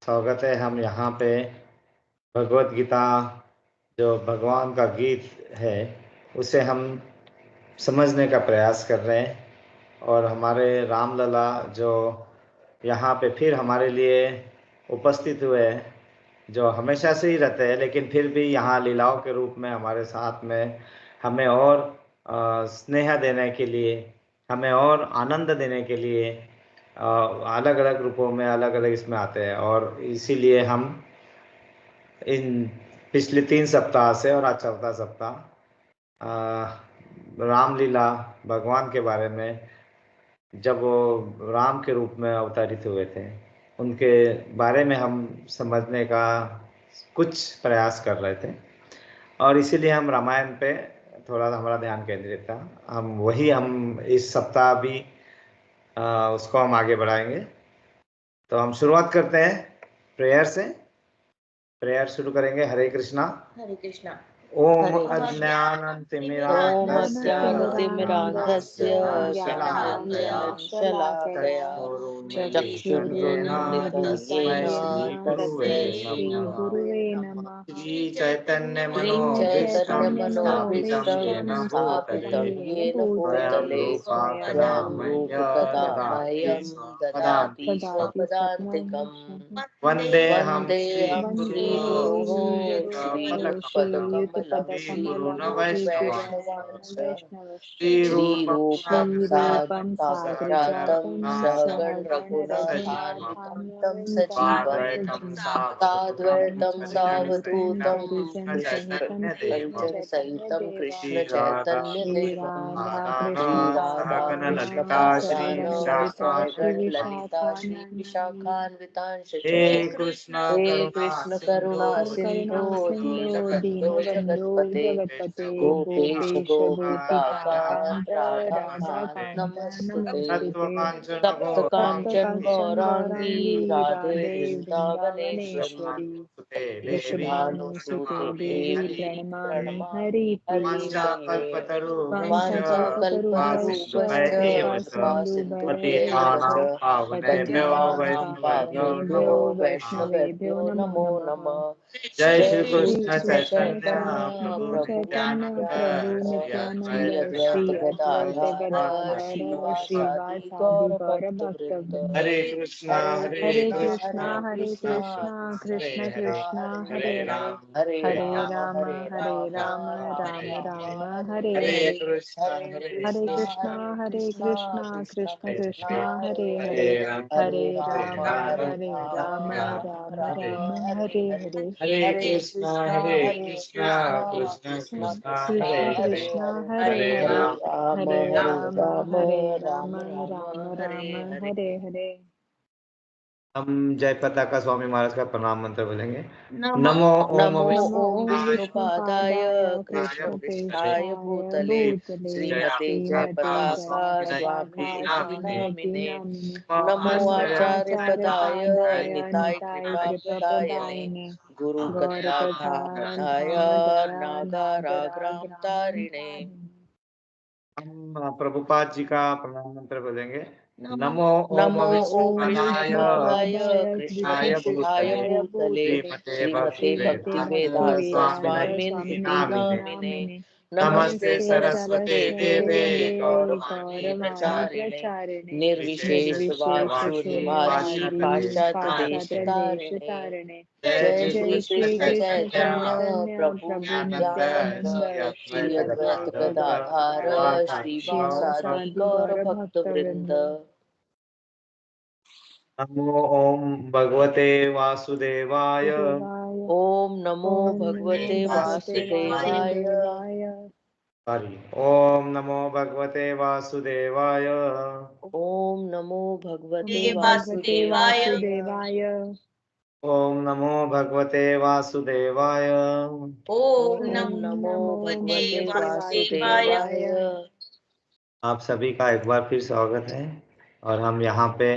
स्वागत है। हम यहाँ पे भगवत गीता जो भगवान का गीत है उसे हम समझने का प्रयास कर रहे हैं। और हमारे रामलला जो यहाँ पे फिर हमारे लिए उपस्थित हुए हैं, जो हमेशा से ही रहते हैं लेकिन फिर भी यहाँ लीलाओं के रूप में हमारे साथ में हमें और स्नेह देने के लिए, हमें और आनंद देने के लिए अलग अलग रूपों में अलग अलग इसमें आते हैं। और इसीलिए हम इन पिछले 3 सप्ताह से और आज चौथा सप्ताह रामलीला भगवान के बारे में, जब वो राम के रूप में अवतरित हुए थे, उनके बारे में हम समझने का कुछ प्रयास कर रहे थे। और इसीलिए हम रामायण पे थोड़ा हमारा ध्यान केंद्रित था। हम इस सप्ताह भी उसको हम आगे बढ़ाएंगे। तो हम शुरुआत करते हैं प्रेयर से। प्रेयर शुरू करेंगे। हरे कृष्णा। हरे कृष्णा। ओम हरे कृष्णा। अज्ञानतिमिरान्धस्य अज्ञानतिमिरान्धस्य ज्ञानाञ्जनशलाकया चक्षुरुन्मिलितं तस्मै श्री गुरुवे नमः। श्रीचैतन्यमनोभीष्टं येन स्थापितं येन भूतले स्वयं रूप कदा मह्यं ददाति स्वपदान्तिकम्। वन्देऽहं वन्देऽहं श्रीगुरोः श्रीयुतपदकमलं वैष्णवांश्च श्रीरूपं साग्रजातं सहगण रघुनाथान्वितं तं सजीवं साद्वैतं सावधूतं परिजनसहितं कृष्णचैतन्यदेवं श्रीराधाकृष्णपादान् सहगण ललिता श्रीविशाखान्वितांश्च हे कृष्ण करुणा सिंधो दीनबन्धो जगत्पते गोपेश गोपिकान्त राधाकान्त नमस्तुते। तप्त कांचन गौरांगी राधे वृंदावनेश्वरी वृषभानुसुते देवी प्रणमामि वाञ्छाकल्पतरुभ्यश्च कृपा सिन्धुभ्येव च पतितानां पावनेभ्यो वैष्णवेभ्यो नमो नमः। जय श्री कृष्ण चैतन्य प्रभु नित्यानंद श्री अद्वैत गदाधर श्रीवासादि गौर भक्तवृंद। हरे कृष्णा हरे कृष्णा कृष्ण कृष्ण हरे हरे हरे राम राम राम हरे हरे। हरे कृष्णा कृष्ण कृष्ण हरे हरे हरे राम राम राम हरे हरे। हरे कृष्णा कृष्ण कृष्ण कृष्ण हरे हरे हरे राम राम राम हरे हरे। हम जय पताका स्वामी महाराज का प्रणाम मंत्र बोलेंगे। नमो ओम विष्णुपादाय कृष्णपृष्ठाय भूतले श्रीमते जय पताका स्वामी नामिने। नमो आचार्य पदाय निताय कृपा पदायने गुरु कथा धाय नागाराग्राम तारिणे। हम प्रभुपाद जी का प्रणाम मंत्र बोलेंगे। नमो नमो ओम विष्णुपदाय विष्णुपदाय कृष्णपृष्ठाय भूतले श्रीमते भक्ति वेदांत स्वामिनिति नामिने। नमस्ते सरस्वते देवे गौरवाणी प्रचारिणे निर्विशेष शून्यवादी पाश्चात्य देश तारिणे। जय श्री कृष्ण चैतन्य प्रभु नित्यानंद श्री अद्वैत गदाधर श्रीवासादि गौर भक्तवृंद। नमो ओम भगवते वासुदेवाय। ओम नमो भगवते वासुदेवाय। हरि ओम नमो भगवते वासुदेवाय। ओम नमो भगवते वासुदेवाय। ओम नमो भगवते वासुदेवाय। ओम नमो भगवते वासुदेवाय। आप सभी का एक बार फिर स्वागत है। और हम यहाँ पे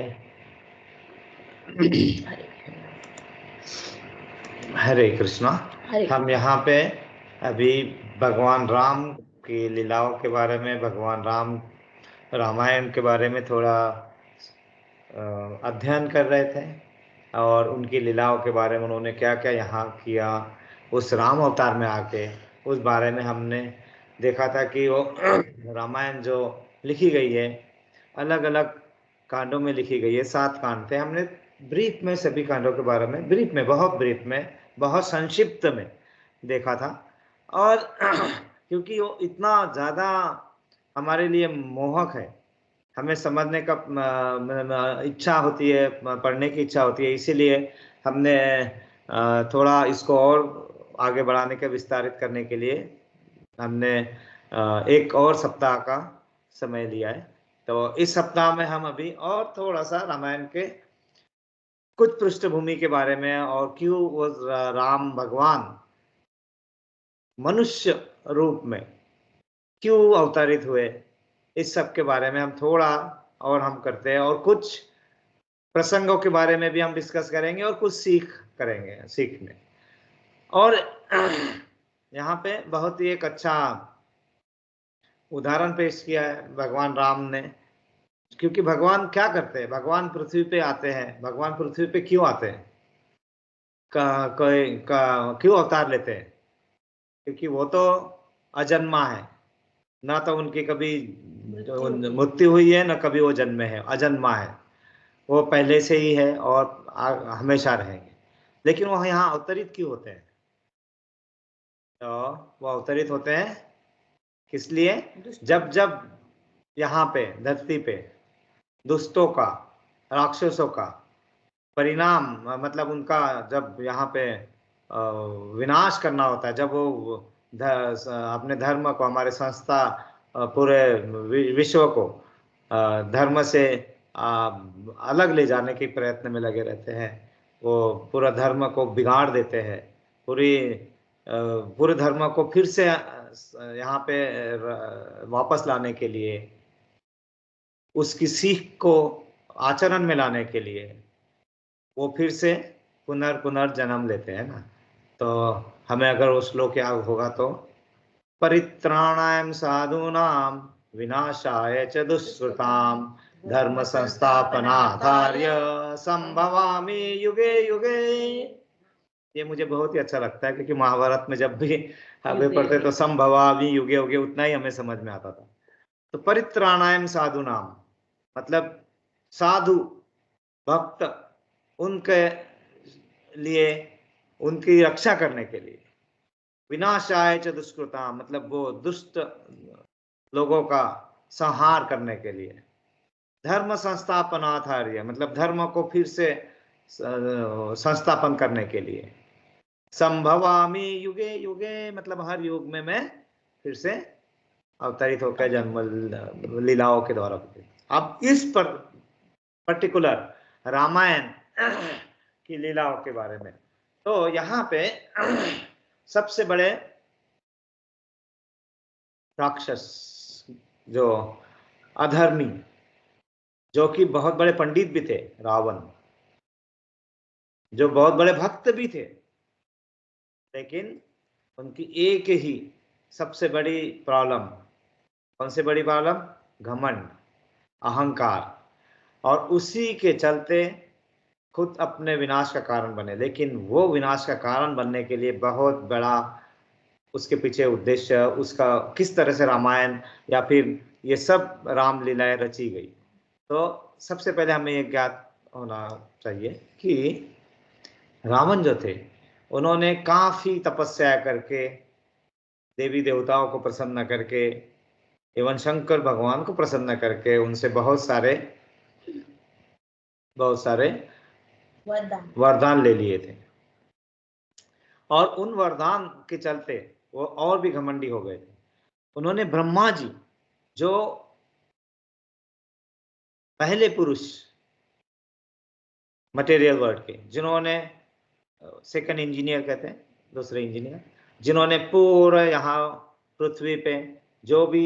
हरे कृष्णा। हम यहाँ पे अभी भगवान राम की लीलाओं के बारे में, भगवान राम रामायण के बारे में थोड़ा अध्ययन कर रहे थे। और उनकी लीलाओं के बारे में उन्होंने क्या क्या यहाँ किया, उस राम अवतार में आके उस बारे में हमने देखा था कि वो रामायण जो लिखी गई है अलग अलग कांडों में लिखी गई है। 7 कांड थे। हमने ब्रीफ में सभी कांडों के बारे में ब्रीफ में, बहुत ब्रीफ में, बहुत संक्षिप्त में देखा था। और क्योंकि वो इतना ज़्यादा हमारे लिए मोहक है, हमें समझने का इच्छा होती है, पढ़ने की इच्छा होती है, इसीलिए हमने थोड़ा इसको और आगे बढ़ाने के, विस्तारित करने के लिए हमने एक और सप्ताह का समय लिया है। तो इस सप्ताह में हम अभी और थोड़ा सा रामायण के कुछ पृष्ठभूमि के बारे में और क्यों वो राम भगवान मनुष्य रूप में क्यों अवतरित हुए, इस सब के बारे में हम थोड़ा और हम करते हैं, और कुछ प्रसंगों के बारे में भी हम डिस्कस करेंगे और कुछ सीखने। और यहाँ पे बहुत ही एक अच्छा उदाहरण पेश किया है भगवान राम ने, क्योंकि भगवान क्या करते हैं, भगवान पृथ्वी पे आते हैं। भगवान पृथ्वी पे क्यों आते हैं, क्यों अवतार लेते हैं? क्योंकि वो तो अजन्मा है, ना तो उनकी कभी मृत्यु हुई है, ना कभी वो जन्मे है, अजन्मा है, वो पहले से ही है और हमेशा रहेंगे। लेकिन वो यहाँ अवतरित क्यों होते हैं? तो वो अवतरित होते हैं किस लिए? जब जब यहाँ पे धरती पे दुष्टों का, राक्षसों का परिणाम, मतलब उनका जब यहाँ पे विनाश करना होता है, जब वो अपने धर्म को, हमारे संस्था, पूरे विश्व को धर्म से अलग ले जाने के प्रयत्न में लगे रहते हैं, वो पूरा धर्म को बिगाड़ देते हैं, पूरे धर्म को फिर से यहाँ पे वापस लाने के लिए, उसकी सीख को आचरण में लाने के लिए वो फिर से पुनर्जन्म लेते हैं ना। तो हमें अगर वो श्लोक याद होगा तो, परित्राणाय साधूनां विनाशाय च दुष्कृतां धर्म संस्थापनार्थाय संभवामि युगे युगे। ये मुझे बहुत ही अच्छा लगता है, क्योंकि महाभारत में जब भी हमें पढ़ते तो संभवामि युगे युगे उतना ही हमें समझ में आता था। तो परित्राणाय साधूनां मतलब साधु भक्त, उनके लिए, उनकी रक्षा करने के लिए, विनाशाय च दुष्कृता मतलब वो दुष्ट लोगों का संहार करने के लिए, धर्म संस्थापनार्थाय मतलब धर्म को फिर से संस्थापन करने के लिए, संभवामि युगे युगे मतलब हर युग में मैं फिर से अवतरित होकर जन्म लीलाओं के द्वारा। अब इस पर पर्टिकुलर रामायण की लीलाओं के बारे में, तो यहाँ पे सबसे बड़े राक्षस, जो अधर्मी, जो कि बहुत बड़े पंडित भी थे, रावण, जो बहुत बड़े भक्त भी थे, लेकिन उनकी एक ही सबसे बड़ी प्रॉब्लम, कौन सी बड़ी प्रॉब्लम? घमंड, अहंकार, और उसी के चलते खुद अपने विनाश का कारण बने। लेकिन वो विनाश का कारण बनने के लिए बहुत बड़ा उसके पीछे उद्देश्य, उसका किस तरह से रामायण या फिर ये सब रामलीलाएं रची गई। तो सबसे पहले हमें ये ज्ञात होना चाहिए कि रावण जो थे, उन्होंने काफी तपस्या करके, देवी देवताओं को प्रसन्न करके, एवं शंकर भगवान को प्रसन्न करके उनसे बहुत सारे वरदान ले लिए थे, और उन वरदान के चलते वो और भी घमंडी हो गए थे। उन्होंने ब्रह्मा जी, जो पहले पुरुष मटेरियल वर्ल्ड के, जिन्होंने सेकंड इंजीनियर कहते हैं, दूसरे इंजीनियर, जिन्होंने पूरा यहाँ पृथ्वी पे जो भी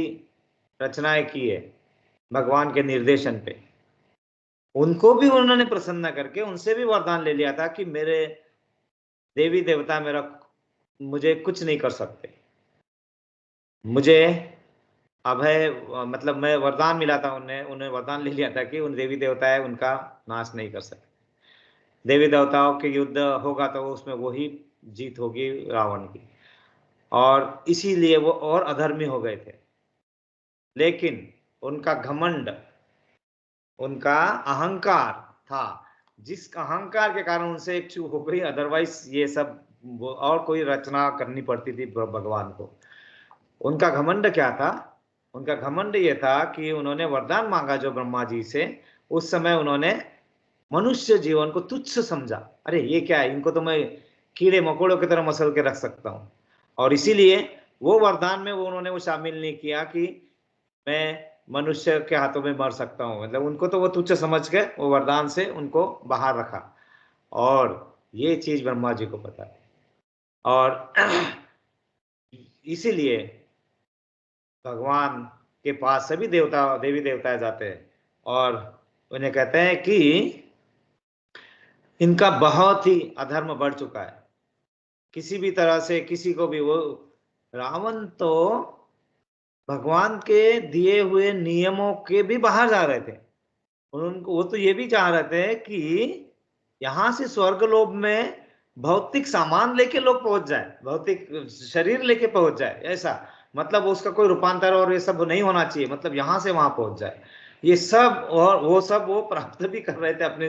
रचनाएं की है भगवान के निर्देशन पे, उनको भी उन्होंने प्रसन्न करके उनसे भी वरदान ले लिया था कि मेरे देवी देवता मुझे कुछ नहीं कर सकते, मुझे अभय, मतलब मैं वरदान मिला था, उन्हें वरदान ले लिया था कि उन देवी देवता है उनका नाश नहीं कर सकते। देवी देवताओं के युद्ध होगा तो उसमें वही जीत होगी रावण की, और इसीलिए वो और अधर्मी हो गए थे। लेकिन उनका घमंड, उनका अहंकार था, जिस अहंकार के कारण उनसे एक चूक हो गई, अदरवाइज ये सब और कोई रचना करनी पड़ती थी भगवान को। उनका घमंड क्या था? उनका घमंड ये था कि उन्होंने वरदान मांगा जो ब्रह्मा जी से, उस समय उन्होंने मनुष्य जीवन को तुच्छ समझा। अरे ये क्या है, इनको तो मैं कीड़े मकोड़ों की तरह मसल के रख सकता हूं। और इसीलिए वो वरदान में उन्होंने वो शामिल नहीं किया कि मैं मनुष्य के हाथों में मर सकता हूं। मतलब उनको तो वो तुच्छ समझ के वो वरदान से उनको बाहर रखा, और ये चीज ब्रह्मा जी को पता है। और इसीलिए भगवान के पास सभी देवता देवी देवता जाते हैं और उन्हें कहते हैं कि इनका बहुत ही अधर्म बढ़ चुका है, किसी भी तरह से किसी को भी। वो रावण तो भगवान के दिए हुए नियमों के भी बाहर जा रहे थे। उनको वो तो ये भी चाह रहे थे कि यहां से स्वर्गलोक में भौतिक सामान लेके लोग पहुंच जाए, भौतिक शरीर लेके पहुंच जाए, ऐसा मतलब उसका कोई रूपांतर और ये सब नहीं होना चाहिए, मतलब यहां से वहां पहुंच जाए ये सब। और वो सब वो प्राप्त भी कर रहे थे अपने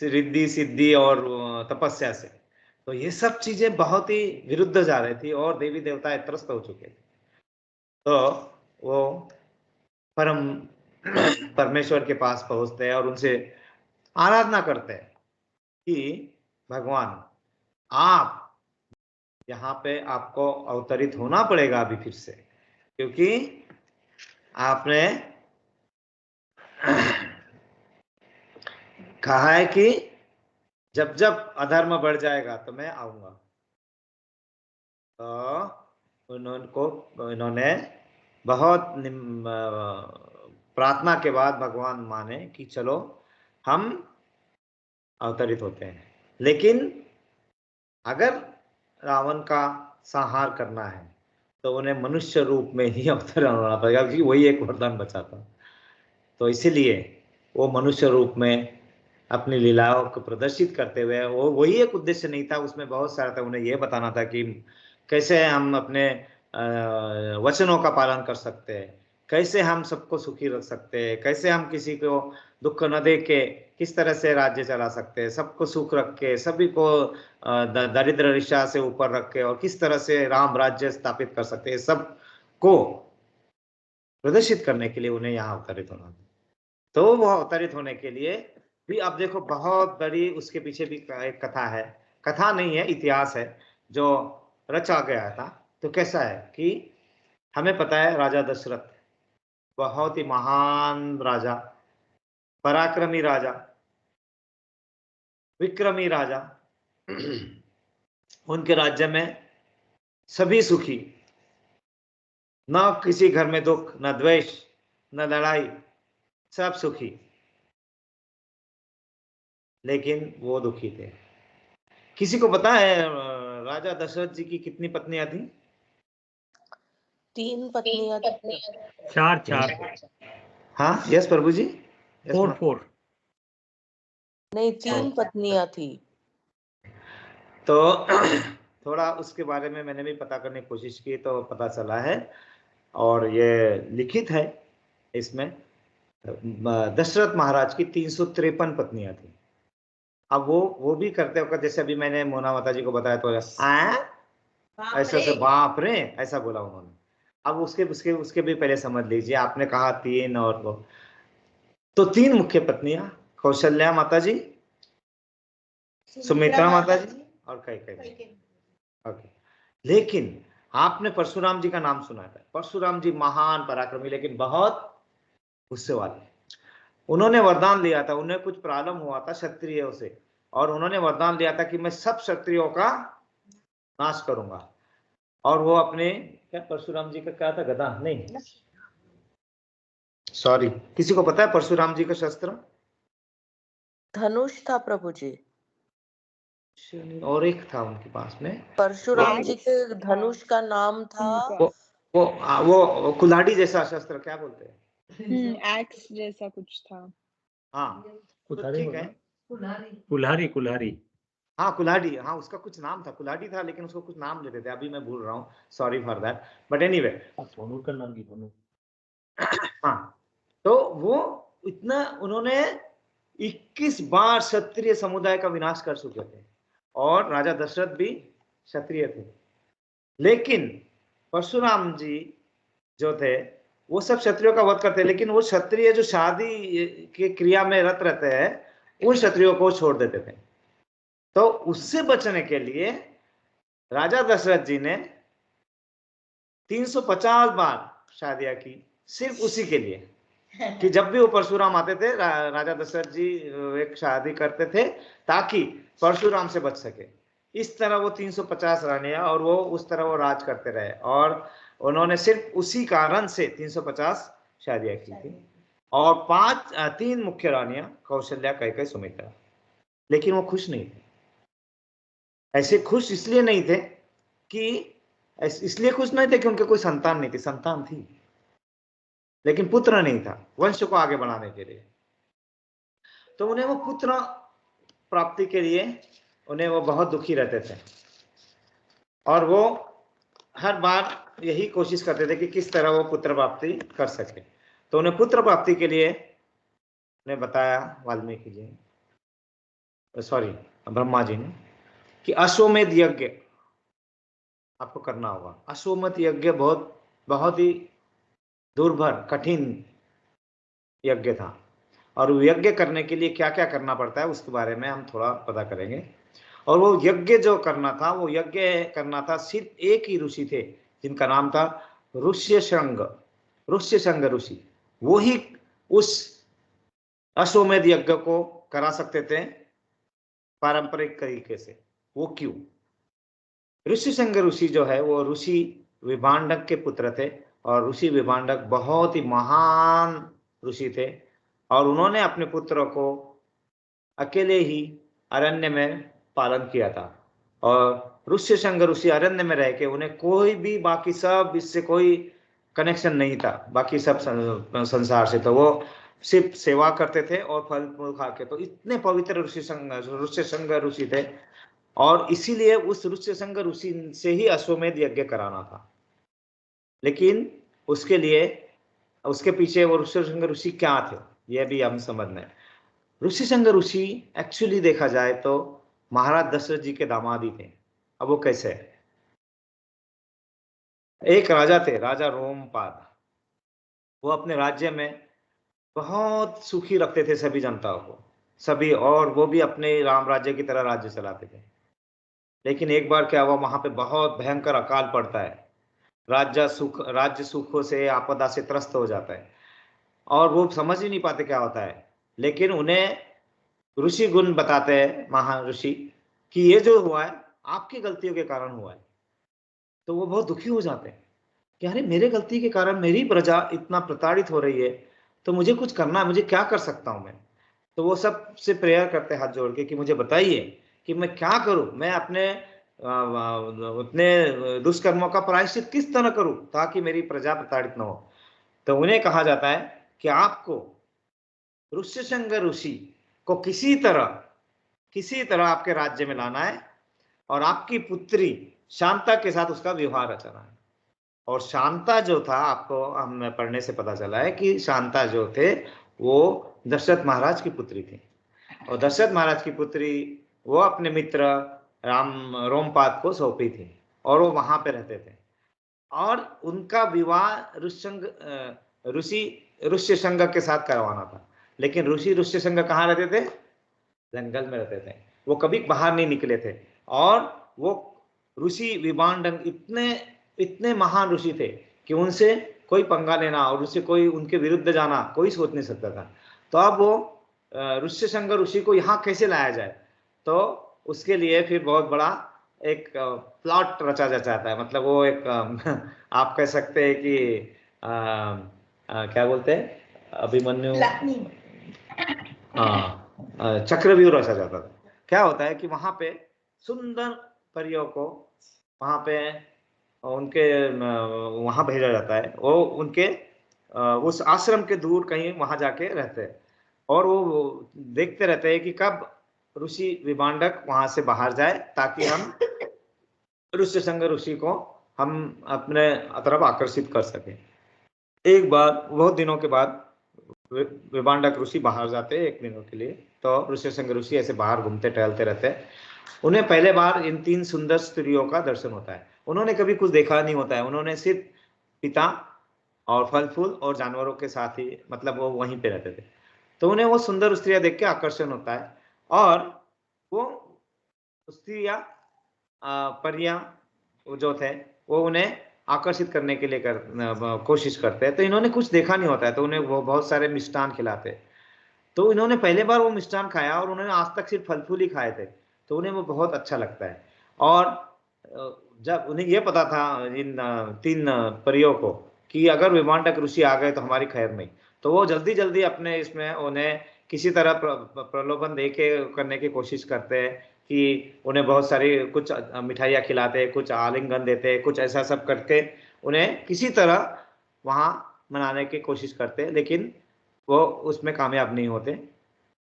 रिद्धि सिद्धि और तपस्या से। तो ये सब चीजें बहुत ही विरुद्ध जा रही थी और देवी देवता त्रस्त हो चुके थे। तो वो परम परमेश्वर के पास पहुंचते हैं और उनसे आराधना करते हैं कि भगवान आप यहाँ पे आपको अवतरित होना पड़ेगा अभी फिर से, क्योंकि आपने कहा है कि जब जब अधर्म बढ़ जाएगा तो मैं आऊंगा। तो इन्होंने बहुत प्रार्थना के बाद भगवान माने कि चलो हम अवतरित होते हैं। लेकिन अगर रावण का संहार करना है तो उन्हें मनुष्य रूप में ही अवतरण होना पड़ेगा, क्योंकि वही एक वरदान बचा था। तो इसीलिए वो मनुष्य रूप में अपनी लीलाओं को प्रदर्शित करते हुए, वो वही एक उद्देश्य नहीं था, उसमें बहुत सारा था। उन्हें यह बताना था कि कैसे हम अपने वचनों का पालन कर सकते हैं, कैसे हम सबको सुखी रख सकते हैं, कैसे हम किसी को दुख न दे के किस तरह से राज्य चला सकते हैं, सबको सुख रख के सभी को दरिद्र रिशा से ऊपर रख के, और किस तरह से राम राज्य स्थापित कर सकते हैं, सब को प्रदर्शित करने के लिए उन्हें यहाँ अवतरित होना था। तो वह अवतरित होने के लिए भी आप देखो बहुत बड़ी उसके पीछे भी एक कथा है, कथा नहीं है इतिहास है जो रचा गया था। तो कैसा है कि हमें पता है राजा दशरथ बहुत ही महान राजा, पराक्रमी राजा, विक्रमी राजा। उनके राज्य में सभी सुखी, न किसी घर में दुख, न द्वेष, न लड़ाई, सब सुखी। लेकिन वो दुखी थे। किसी को पता है राजा दशरथ जी की कितनी पत्नियां थी? 3 पत्नियां थी। 4। हाँ यस प्रभु जी। 4 नहीं 3 पत्नियां थी। तो थोड़ा उसके बारे में मैंने भी पता करने की कोशिश की तो पता चला है, और ये लिखित है इसमें, दशरथ महाराज की 353 पत्नियां थी। अब वो भी करते वक्त, जैसे अभी मैंने मोना माता जी को बताया तो ऐसा से बाप रे ऐसा बोला उन्होंने। अब उसके उसके उसके भी पहले समझ लीजिए, आपने कहा 3 और वो, तो 3 मुख्य पत्नियां, कौशल्या माता जी, सुमित्रा माता जी और कैकेयी। ओके। लेकिन आपने परशुराम जी का नाम सुना था। परशुराम जी महान पराक्रमी लेकिन बहुत गुस्से वाले। उन्होंने वरदान लिया था, उन्हें कुछ प्रॉब्लम हुआ था क्षत्रियों से, और उन्होंने वरदान लिया था कि मैं सब क्षत्रियों का नाश करूंगा। और वो अपने क्या परशुराम जी का क्या था, गदा नहीं, सॉरी, किसी को पता है परशुराम जी का शस्त्र? धनुष था प्रभु जी। और एक था उनके पास में, परशुराम जी के धनुष का नाम था वो कुल्हाड़ी जैसा शस्त्र, क्या बोलते हैं? एक्स जैसा कुछ था। हाँ तो ठीक है, कुल्हाड़ी कुल्हाड़ी। हाँ कुल्हाड़ी, हाँ उसका कुछ नाम था, कुल्हाड़ी था लेकिन उसको कुछ नाम लेते थे, अभी मैं भूल रहा हूँ, sorry for that, but anyway. धनु का नाम की धनु। हाँ, तो वो इतना उन्होंने 21 बार क्षत्रिय समुदाय का विनाश कर चुके थे, और राजा दशरथ भी क्षत्रिय थे। लेकिन परशुराम जी जो थे वो सब क्षत्रियों का वध करते, लेकिन वो क्षत्रिय जो शादी के क्रिया में रत रहते हैं उन क्षत्रियों को छोड़ देते थे। तो उससे बचने के लिए राजा दशरथ जी ने 350 बार शादियां की, सिर्फ उसी के लिए कि जब भी वो परशुराम आते थे राजा दशरथ जी एक शादी करते थे ताकि परशुराम से बच सके। इस तरह वो 350 रानियां, और वो उस तरह वो राज करते रहे, और उन्होंने सिर्फ उसी कारण से 350 शादियां की थी। और 3 मुख्य रानियां, कौशल्या, कैकेयी, सुमित्रा। लेकिन वो खुश नहीं थे। ऐसे खुश इसलिए नहीं थे कि इसलिए खुश नहीं थे कि उनके कोई संतान नहीं थी, संतान थी लेकिन पुत्र नहीं था वंश को आगे बढ़ाने के लिए। तो उन्हें वो पुत्र प्राप्ति के लिए उन्हें वो बहुत दुखी रहते थे, और वो हर बार यही कोशिश करते थे कि किस तरह वो पुत्र प्राप्ति कर सके। तो उन्हें पुत्र प्राप्ति के लिए उन्हें बताया वाल्मीकि जी, सॉरी ब्रह्मा जी ने, कि अश्वमेध यज्ञ आपको करना होगा। अश्वमेध यज्ञ बहुत ही दुर्भर कठिन यज्ञ था, और यज्ञ करने के लिए क्या क्या करना पड़ता है उसके बारे में हम थोड़ा पता करेंगे। और वो यज्ञ जो करना था, वो यज्ञ करना था, सिर्फ एक ही ऋषि थे जिनका नाम था ऋष्यशृंग ऋषि। वो ही उस अश्वमेध यज्ञ को करा सकते थे पारंपरिक तरीके से। वो क्यों? ऋष्यशृंग ऋषि जो है वो ऋषि विभांडक के पुत्र थे, और ऋषि विभांडक बहुत ही महान ऋषि थे, और उन्होंने अपने पुत्रों को अकेले ही अरण्य में पालन किया था। और ऋष्यशृंग ऋषि अरण्य में रह के उन्हें कोई भी बाकी सब इससे कोई कनेक्शन नहीं था, बाकी सब संसार से, तो वो सिर्फ सेवा करते थे और फल फूल खा के। तो इतने पवित्र ऋष्यशृंग ऋषि थे, और इसीलिए उस ऋष्यशृंग ऋषि से ही अश्वमेध यज्ञ कराना था। लेकिन उसके लिए उसके पीछे वो ऋष्यशृंग ऋषि क्या थे ये भी हम समझना है। ऋष्यशृंग ऋषि एक्चुअली देखा जाए तो महाराज दशरथ जी के दामाद ही थे। अब वो कैसे? एक राजा थे, राजा रोमपाद। वो अपने राज्य में बहुत सुखी रखते थे सभी जनताओं को, सभी, और वो भी अपने राम राज्य की तरह राज्य चलाते थे। लेकिन एक बार क्या हुआ, वहां पे बहुत भयंकर अकाल पड़ता है, राज्य सुखों से आपदा से त्रस्त हो जाता है, और वो समझ ही नहीं पाते क्या होता है। लेकिन उन्हें ऋषि गुण बताते हैं महाऋषि कि ये जो हुआ है आपकी गलतियों के कारण हुआ है। तो वो बहुत दुखी हो जाते हैं कि अरे मेरे गलती के कारण मेरी प्रजा इतना प्रताड़ित हो रही है, तो मुझे कुछ करना है, मुझे क्या कर सकता हूं मैं। तो वो सबसे प्रेयर करते हैं हाथ जोड़ के कि मुझे बताइए कि मैं क्या करूं, मैं अपने दुष्कर्मों का प्रायश्चित किस तरह करूं ताकि मेरी प्रजा प्रताड़ित न हो। तो उन्हें कहा जाता है कि आपको ऋष्यशृंग ऋषि को किसी तरह आपके राज्य में लाना है, और आपकी पुत्री शांता के साथ उसका विवाह रचना है। और शांता जो था, आपको हमें पढ़ने से पता चला है कि शांता जो थे वो दशरथ महाराज की पुत्री थी, और दशरथ महाराज की पुत्री वो अपने मित्र रोमपाद को सौंपी थी, और वो वहां पे रहते थे। और उनका विवाह ऋष्यशृंग के साथ करवाना था। लेकिन ऋष्यशृंग कहाँ रहते थे? जंगल में रहते थे, वो कभी बाहर नहीं निकले थे। और वो ऋषि विभांडक इतने महान ऋषि थे कि उनसे कोई पंगा लेना और उससे कोई उनके विरुद्ध जाना कोई सोच नहीं सकता था। तो अब वो ऋष्यशृंग ऋषि को यहाँ कैसे लाया जाए, तो उसके लिए फिर बहुत बड़ा एक प्लॉट रचा जाता है। मतलब वो एक आप कह सकते हैं कि क्या बोलते हैं, अभिमन्यु, हाँ, चक्रव्यूह रचा जाता था। क्या होता है कि वहां पे सुंदर परियों को वहां पे उनके वहां भेजा जाता है, वो उनके उस आश्रम के दूर कहीं वहां जाके रहते हैं, और वो देखते रहते हैं कि कब ऋषि विभांडक वहां से बाहर जाए ताकि हम ऋष्यशृंग ऋषि को हम अपने तरफ आकर्षित कर सके। एक बार बहुत दिनों के बाद विभांडक ऋषि बाहर जाते हैं 1 दिनों के लिए, तो ऋष्यशृंग ऋषि ऐसे बाहर घूमते टहलते रहते हैं। उन्हें पहले बार इन 3 सुंदर स्त्रियों का दर्शन होता है। उन्होंने कभी कुछ देखा नहीं होता है, उन्होंने सिर्फ पिता और फल फूल और जानवरों के साथ ही, मतलब वो वहीं पे रहते थे, तो उन्हें वो सुंदर स्त्रियां देख के आकर्षण होता है और वो स्त्रियां परियां जो थे वो उन्हें आकर्षित करने के लिए कोशिश करते हैं। तो इन्होंने कुछ देखा नहीं होता है, तो उन्हें वो बहुत सारे मिष्ठान खिलाते हैं। तो इन्होंने पहले बार वो मिष्ठान खाया और उन्होंने आज तक सिर्फ फल फूल ही खाए थे, तो उन्हें वो बहुत अच्छा लगता है। और जब उन्हें ये पता था इन 3 परियों को कि अगर विभांडक ऋषि आ गए तो हमारी खैर नहीं, तो वो जल्दी जल्दी अपने इसमें उन्हें किसी तरह प्रलोभन दे के करने की कोशिश करते हैं कि उन्हें बहुत सारी कुछ मिठाइयाँ खिलाते, कुछ आलिंगन देते, कुछ ऐसा सब करके उन्हें किसी तरह वहाँ मनाने की कोशिश करते, लेकिन वो उसमें कामयाब नहीं होते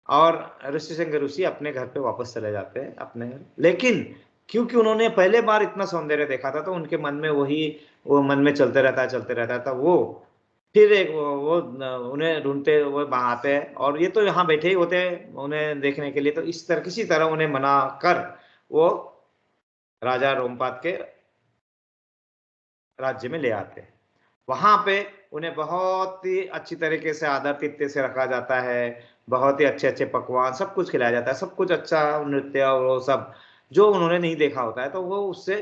और ऋष्यशृंग ऋषि अपने घर पे वापस चले जाते हैं अपने घर। लेकिन क्योंकि उन्होंने पहले बार इतना सौंदर्य देखा था, तो उनके मन में वो मन में चलते रहता था। वो फिर एक वो उन्हें ढूंढते वो आते हैं और ये तो यहाँ बैठे ही होते हैं उन्हें देखने के लिए, तो इस तरह किसी तरह उन्हें मना कर वो राजा रोमपाद के राज्य में ले आते हैं। वहां पे उन्हें बहुत ही अच्छी तरीके से आदर-तिथ्य से रखा जाता है, बहुत ही अच्छे-अच्छे पकवान सब कुछ खिलाया जाता है, सब कुछ अच्छा नृत्य और वो सब जो उन्होंने नहीं देखा होता है, तो वो उससे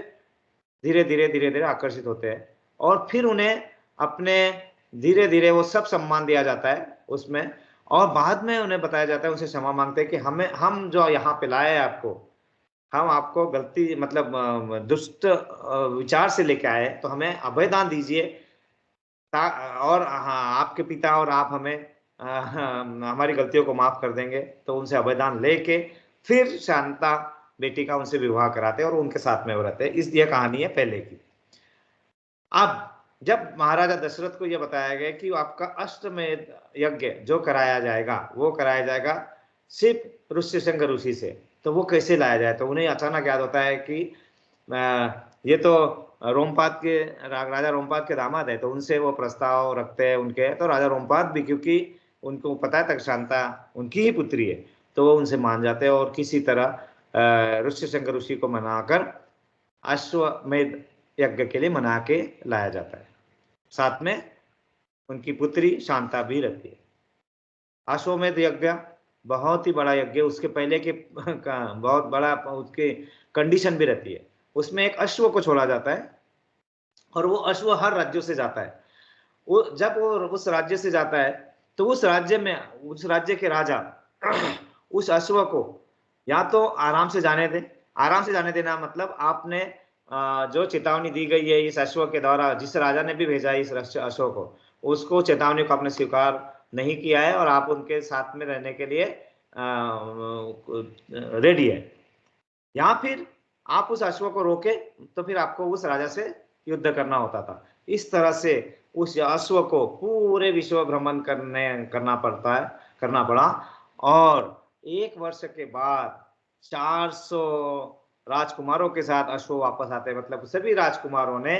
धीरे-धीरे आकर्षित होते हैं और फिर उन्हें अपने धीरे-धीरे वो सब सम्मान दिया जाता है उसमें और बाद में उन्हें बताया जाता है, उनसे क्षमा मांगते हैं कि हम जो यहाँ पे लाए आपको, हम आपको गलती मतलब दुष्ट विचार से लेके आए, तो हमें अभयदान दीजिए और हाँ, आपके पिता और आप हमें हमारी गलतियों को माफ कर देंगे। तो उनसे अभयदान लेके फिर शांता बेटी का उनसे विवाह कराते हैं और उनके साथ में वो रहते हैं। ये कहानी है पहले की। अब जब महाराजा दशरथ को यह बताया गया कि आपका अश्वमेध यज्ञ जो कराया जाएगा वो कराया जाएगा सिर्फ ऋष्यशृंग ऋषि से, तो वो कैसे लाया जाए, तो उन्हें अचानक याद होता है कि ये तो रोमपाद के राजा रोमपाद के दामाद है, तो उनसे वो प्रस्ताव रखते हैं उनके, तो राजा रोमपाद भी क्योंकि उनको पता है तक शांता उनकी ही पुत्री है, तो वो उनसे मान जाते हैं और किसी तरह ऋष्यशृंग ऋषि को मनाकर अश्वमेध यज्ञ के लिए मना के लाया जाता है। साथ में उनकी पुत्री शांता भी रहती है। अश्वमेध यज्ञ बहुत ही बड़ा यज्ञ, उसके पहले के बहुत बड़ा उसके कंडीशन भी रहती है। उसमें एक अश्व को छोड़ा जाता है और वो अश्व हर राज्यों से जाता है। वो जब वो उस राज्य से जाता है तो उस राज्य में उस राज्य के राजा उस अश्व को या तो आराम से जाने दे, आराम से जाने देना मतलब आपने जो चेतावनी दी गई है इस अश्व के द्वारा, जिस राजा ने भी भेजा है इस अश्व को, उसको चेतावनी को आपने स्वीकार नहीं किया है और आप उनके साथ में रहने के लिए रेडी है, या फिर आप उस अश्व को रोके तो फिर आपको उस राजा से युद्ध करना होता था। इस तरह से उस अश्व को पूरे विश्व भ्रमण करना पड़ा और 1 वर्ष के बाद 400 राजकुमारों के साथ अश्व वापस आते, मतलब सभी राजकुमारों ने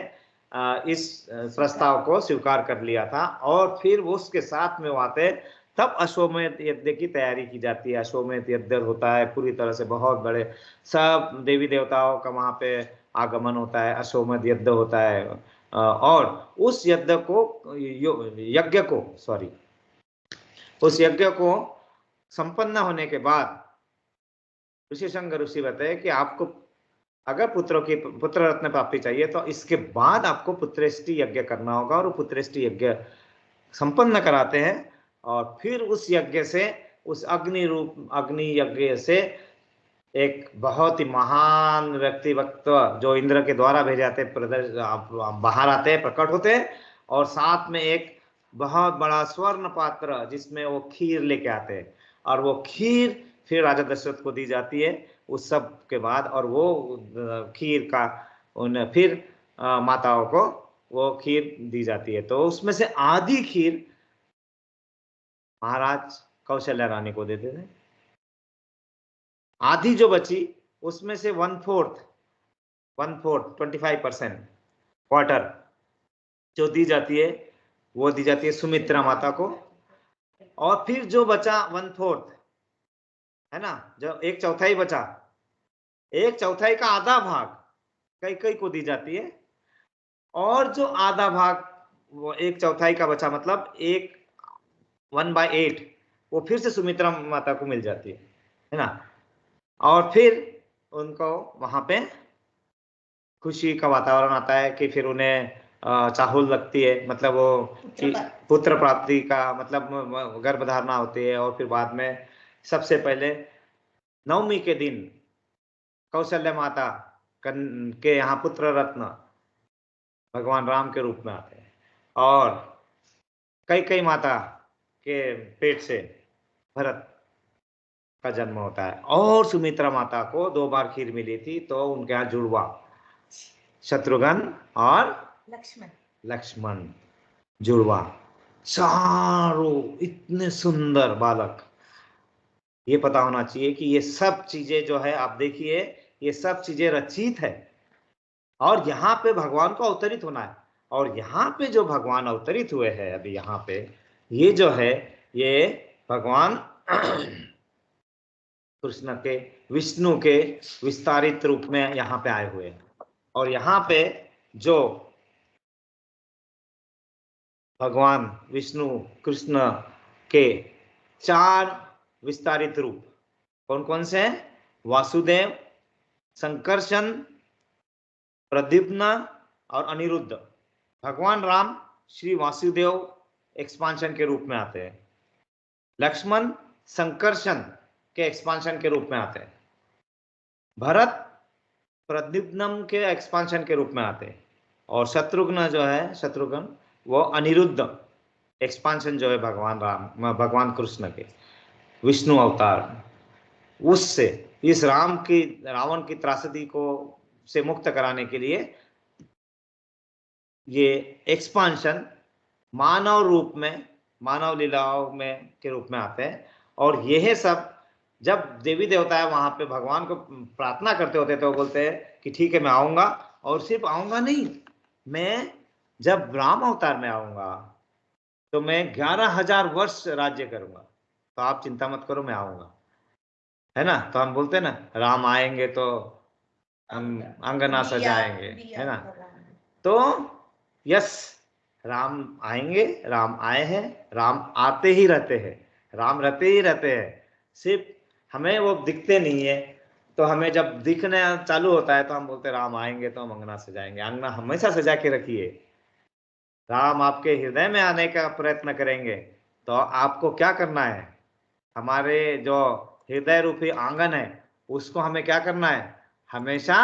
इस प्रस्ताव को स्वीकार कर लिया था और फिर वो उसके साथ में आते, तब अश्वमेध यज्ञ की तैयारी की जाती है। अश्वमेध यज्ञ होता है पूरी तरह से, बहुत बड़े सब देवी देवताओं का वहां पे आगमन होता है, अश्वमेध यज्ञ होता है और उस यज्ञ को संपन्न होने के बाद ऋष्यशृंग ऋषि बताए कि आपको अगर पुत्र रत्न प्राप्ति चाहिए तो इसके बाद आपको पुत्रेष्टि यज्ञ करना होगा, और पुत्रेष्टि यज्ञ संपन्न कराते हैं और फिर उस यज्ञ से, उस अग्नि यज्ञ से एक बहुत ही महान व्यक्तित्व जो इंद्र के द्वारा भेजे जाते बाहर आते हैं, प्रकट होते हैं और साथ में एक बहुत बड़ा स्वर्ण पात्र जिसमें वो खीर लेके आते हैं और वो खीर फिर राजा दशरथ को दी जाती है उस सब के बाद, और वो खीर का उन फिर माताओं को वो खीर दी जाती है। तो उसमें से आधी खीर महाराज कौशल्या रानी को देते थे, आधी जो बची उसमें से 1/4 25% क्वार्टर जो दी जाती है वो दी जाती है सुमित्रा माता को। और फिर जो बचा 1/4 है ना, जो 1/4 बचा, 1/4 का आधा भाग कैकेयी को दी जाती है। और जो आधा भाग वो 1/4 का बचा मतलब 1/8 वो फिर से सुमित्रा माता को मिल जाती है ना। और फिर उनको वहां पे खुशी का वातावरण आता है कि फिर उन्हें चाहुल लगती है, मतलब वो पुत्र प्राप्ति का मतलब गर्भधारणा होती है। और फिर बाद में सबसे पहले नवमी के दिन कौशल्य माता के यहाँ पुत्र रत्न भगवान राम के रूप में आते हैं। और कैकेयी माता के पेट से भरत का जन्म होता है। और सुमित्रा माता को 2 बार खीर मिली थी, तो उनके यहाँ जुड़वा शत्रुघ्न और लक्ष्मण जुड़वा, चारों इतने सुंदर बालक। ये पता होना चाहिए कि ये सब चीजें जो है आप देखिए, ये सब चीजें रचित है और यहाँ पे भगवान को अवतरित होना है। और यहाँ पे जो भगवान अवतरित हुए हैं अभी यहाँ पे, ये जो है ये भगवान कृष्ण के, विष्णु के विस्तारित रूप में यहाँ पे आए हुए हैं। और यहाँ पे जो भगवान विष्णु कृष्ण के 4 विस्तारित रूप कौन कौन से हैं? वासुदेव, संकर्षण, प्रद्युम्न और अनिरुद्ध। भगवान राम श्री वासुदेव एक्सपांशन के रूप में आते हैं, लक्ष्मण संकर्षण के एक्सपांशन के रूप में आते हैं, भरत प्रद्युम्न के एक्सपांशन के रूप में आते हैं, और शत्रुघ्न जो है, शत्रुघ्न वो अनिरुद्ध एक्सपांशन जो है भगवान राम, भगवान कृष्ण के विष्णु अवतार, उससे इस रावण की त्रासदी को से मुक्त कराने के लिए ये एक्सपांशन मानव रूप में, मानव लीलाओं में के रूप में आते हैं। और यह सब जब देवी देवता वहां पे भगवान को प्रार्थना करते होते तो वो बोलते हैं कि ठीक है मैं आऊंगा, और सिर्फ आऊंगा नहीं, मैं जब राम अवतार में आऊंगा तो मैं 11,000 वर्ष राज्य करूंगा, तो आप चिंता मत करो मैं आऊंगा, है ना। तो हम बोलते हैं ना राम आएंगे तो हम अंगना सजाएंगे, है ना। तो यस, राम आएंगे, राम आए हैं, राम आते ही रहते हैं, राम रहते ही रहते हैं, सिर्फ हमें वो दिखते नहीं है। तो हमें जब दिखने चालू होता है तो हम बोलते हैं राम आएंगे तो हम अंगना सजाएंगे। अंगना हमेशा सजा के रखिए। राम आपके हृदय में आने का प्रयत्न करेंगे तो आपको क्या करना है, हमारे जो हृदय रूपी आंगन है उसको हमें क्या करना है, हमेशा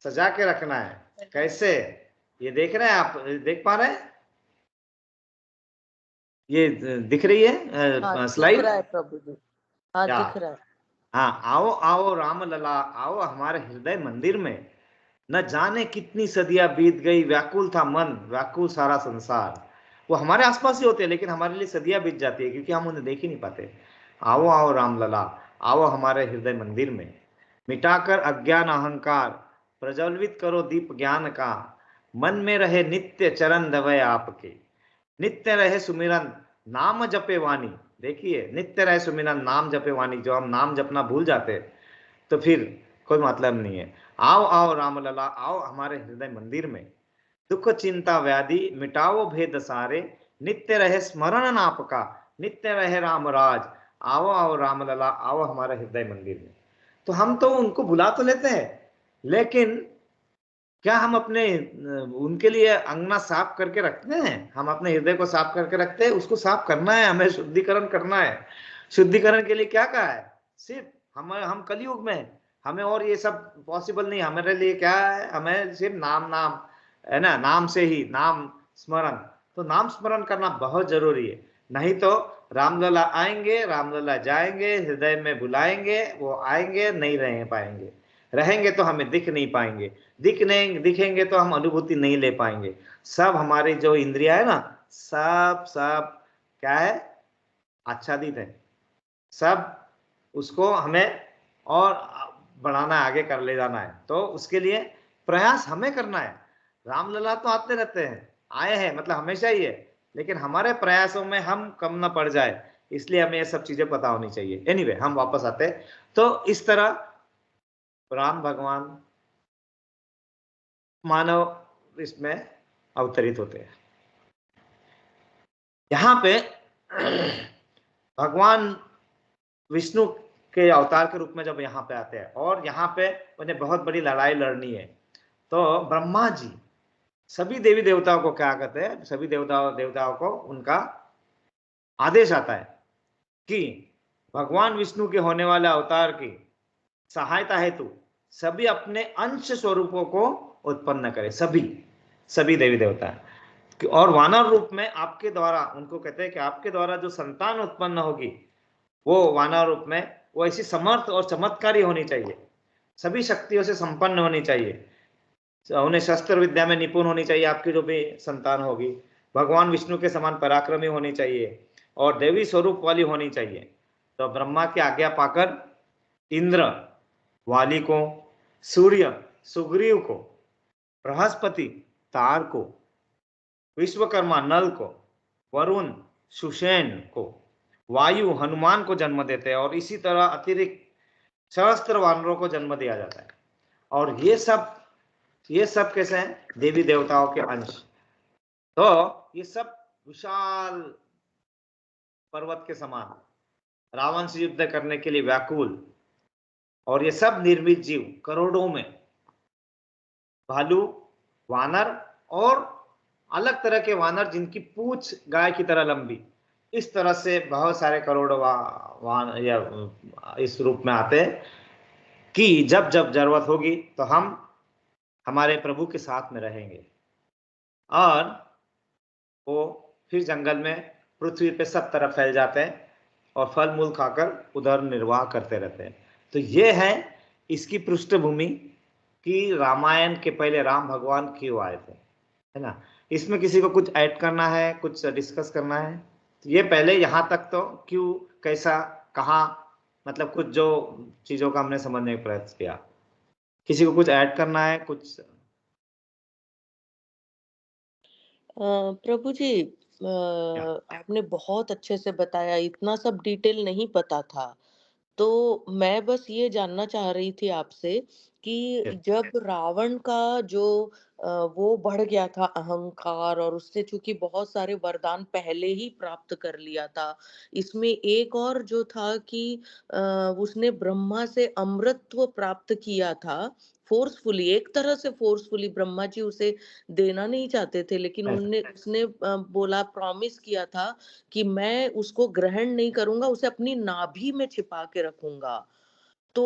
सजा के रखना है। कैसे, ये देख रहे हैं आप, देख पा रहे हैं, ये दिख रही है स्लाइड? दिख रहा है प्रभु जी, हाँ क्या? दिख रहा है। हाँ, आओ आओ राम लला, आओ हमारे हृदय मंदिर में। न जाने कितनी सदियां बीत गई, व्याकुल था मन, व्याकुल सारा संसार। वो हमारे आसपास ही होते हैं लेकिन हमारे लिए सदियां बीत जाती है क्योंकि हम उन्हें देख ही नहीं पाते। आओ आओ राम लला, आओ हमारे हृदय मंदिर में, मिटाकर अज्ञान अहंकार, प्रज्वलित करो दीप ज्ञान का, मन में रहे नित्य चरण दवय आपके, नित्य रहे सुमिरन नाम जपे वाणी। देखिए, नित्य रहे सुमिरन नाम जपे वाणी। जो हम नाम जपना भूल जाते तो फिर कोई मतलब नहीं है। आओ आओ राम लला, आओ हमारे हृदय मंदिर में, दुख चिंता व्याधि मिटाओ भेद सारे, नित्य रहे स्मरण आपका, नित्य रहे राम राज। आओ आओ राम लला, आओ हमारे हृदय मंदिर में। तो हम तो उनको बुला तो लेते हैं, लेकिन क्या हम अपने उनके लिए अंगना साफ करके रखते हैं? हम अपने हृदय को साफ करके रखते हैं? उसको साफ करना है, हमें शुद्धिकरण करना है। शुद्धिकरण के लिए क्या कहा है? सिर्फ हम कलयुग में हैं, हमें और ये सब पॉसिबल नहीं। हमारे लिए क्या है, हमें सिर्फ नाम नाम, है ना, नाम से ही, नाम स्मरण। तो नाम स्मरण करना बहुत जरूरी है, नहीं तो रामलला आएंगे, रामलला जाएंगे, हृदय में बुलाएंगे, वो आएंगे नहीं रह पाएंगे, रहेंगे तो हमें दिख नहीं पाएंगे, दिखेंगे तो हम अनुभूति नहीं ले पाएंगे। सब हमारे जो इंद्रिया है ना, सब सब क्या है, आच्छादित है, सब उसको हमें और बढ़ाना है, आगे कर ले जाना है। तो उसके लिए प्रयास हमें करना है। रामलला तो आते रहते हैं, आए हैं मतलब हमेशा ही है, लेकिन हमारे प्रयासों में हम कम ना पड़ जाए, इसलिए हमें ये सब चीजें पता होनी चाहिए। एनीवे हम वापस आते हैं। तो इस तरह राम भगवान मानव इसमें अवतरित होते हैं। यहाँ पे भगवान विष्णु के अवतार के रूप में जब यहाँ पे आते हैं और यहाँ पे उन्हें बहुत बड़ी लड़ाई लड़नी है, तो ब्रह्मा जी सभी देवी देवताओं को क्या कहते हैं, सभी देवताओं को उनका आदेश आता है कि भगवान विष्णु के होने वाले अवतार की सहायता हेतु सभी अपने अंश स्वरूपों को उत्पन्न करें, सभी देवी देवता। और वानर रूप में आपके द्वारा, उनको कहते हैं कि आपके द्वारा जो संतान उत्पन्न होगी वो वानर रूप में वो ऐसी समर्थ और चमत्कारी होनी चाहिए, सभी शक्तियों से संपन्न होनी चाहिए, उन्हें शस्त्र विद्या में निपुण होनी चाहिए। आपकी जो भी संतान होगी भगवान विष्णु के समान पराक्रमी होनी चाहिए और देवी स्वरूप वाली होनी चाहिए। तो ब्रह्मा की आज्ञा पाकर इंद्र वाली को, सूर्य सुग्रीव को, बृहस्पति तार को, विश्वकर्मा नल को, वरुण सुषेण को, वायु हनुमान को जन्म देते हैं और इसी तरह अतिरिक्त सहस्त्र वानरों को जन्म दिया जाता है। और ये सब कैसे हैं? देवी देवताओं के अंश। तो ये सब विशाल पर्वत के समान रावण से युद्ध करने के लिए व्याकुल, और ये सब निर्मित जीव करोड़ों में, भालू, वानर और अलग तरह के वानर जिनकी पूंछ गाय की तरह लंबी, इस तरह से बहुत सारे करोड़ों या इस रूप में आते हैं कि जब जब जरूरत होगी तो हम हमारे प्रभु के साथ में रहेंगे। और वो फिर जंगल में पृथ्वी पे सब तरफ फैल जाते हैं और फल मूल खाकर उधर निर्वाह करते रहते हैं। तो ये है इसकी पृष्ठभूमि कि रामायण के पहले राम भगवान क्यों आए थे, है ना। इसमें किसी को कुछ ऐड करना है, कुछ डिस्कस करना है? तो ये पहले यहाँ तक तो क्यों, कैसा, कहाँ, मतलब कुछ जो चीजों का हमने समझने का प्रयास किया। किसी को कुछ ऐड करना है कुछ? प्रभु जी, आपने बहुत अच्छे से बताया, इतना सब डिटेल नहीं पता था। तो मैं बस ये जानना चाह रही थी आपसे कि जब रावण का जो वो बढ़ गया था अहंकार, और उससे चूंकि बहुत सारे वरदान पहले ही प्राप्त कर लिया था, इसमें एक और जो था कि उसने ब्रह्मा से अमृतत्व प्राप्त किया था फोर्सफुली, एक तरह से फोर्सफुली। ब्रह्मा जी उसे देना नहीं चाहते थे, लेकिन उसने बोला, प्रॉमिस किया था कि मैं उसको ग्रहण नहीं करूंगा, उसे अपनी नाभि में छिपा के रखूंगा। तो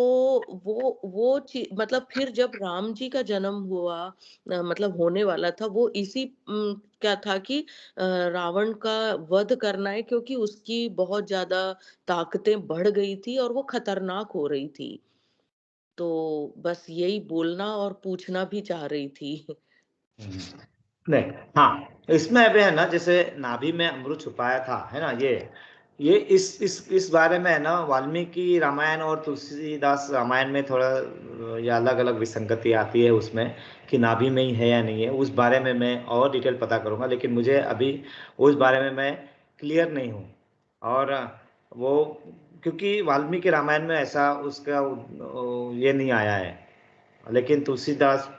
वो मतलब फिर जब राम जी का जन्म हुआ, मतलब होने वाला था, वो इसी क्या था कि रावण का वध करना है, क्योंकि उसकी बहुत ज्यादा ताकतें बढ़ गई थी और वो खतरनाक हो रही थी। तो बस यही बोलना और पूछना भी चाह रही थी। नहीं, हाँ, इसमें अभी है ना, जैसे नाभि में अमृत छुपाया था, है ना, ये इस बारे में है ना, वाल्मीकि रामायण और तुलसीदास रामायण में थोड़ा या अलग अलग विसंगति आती है उसमें कि नाभि में ही है या नहीं है। उस बारे में मैं और डिटेल पता करूंगा, लेकिन मुझे अभी उस बारे में मैं क्लियर नहीं हूँ। और वो क्योंकि वाल्मीकि रामायण में ऐसा उसका ये नहीं आया है, लेकिन तुलसीदास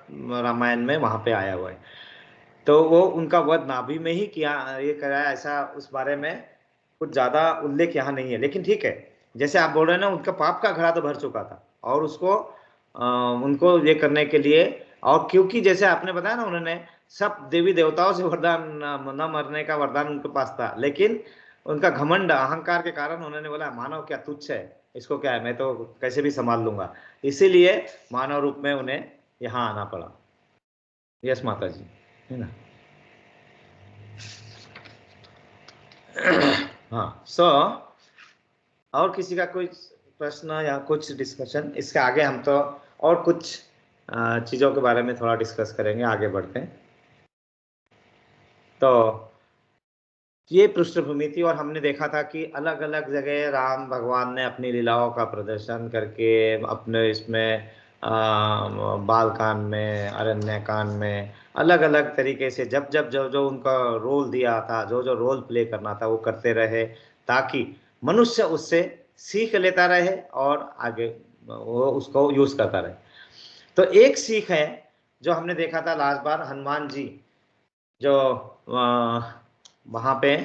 रामायण में वहाँ पे आया हुआ है। तो वो उनका वध नाभि में ही किया, ये कराया, ऐसा उस बारे में कुछ ज्यादा उल्लेख यहाँ नहीं है। लेकिन ठीक है, जैसे आप बोल रहे हैं ना, उनका पाप का घड़ा तो भर चुका था और उसको उनको ये करने के लिए, और क्योंकि जैसे आपने बताया ना, उन्होंने सब देवी देवताओं से वरदान, न मरने का वरदान उनके पास था, लेकिन उनका घमंड अहंकार के कारण उन्होंने बोला मानव क्या तुच्छ है, इसको क्या है, मैं तो कैसे भी संभाल लूंगा। इसीलिए मानव रूप में उन्हें यहाँ आना पड़ा। यस माता जी, है ना। हाँ, और किसी का कोई प्रश्न या कुछ डिस्कशन? इसके आगे हम तो और कुछ चीज़ों के बारे में थोड़ा डिस्कस करेंगे, आगे बढ़ते हैं। तो ये पृष्ठभूमि थी। और हमने देखा था कि अलग अलग जगह राम भगवान ने अपनी लीलाओं का प्रदर्शन करके अपने इसमें बाल कांड में, अरण्य कांड में, अलग अलग तरीके से जब जब जो जो उनका रोल दिया था, जो जो रोल प्ले करना था वो करते रहे, ताकि मनुष्य उससे सीख लेता रहे और आगे वो उसको यूज करता रहे। तो एक सीख है जो हमने देखा था लास्ट बार, हनुमान जी जो वहां पे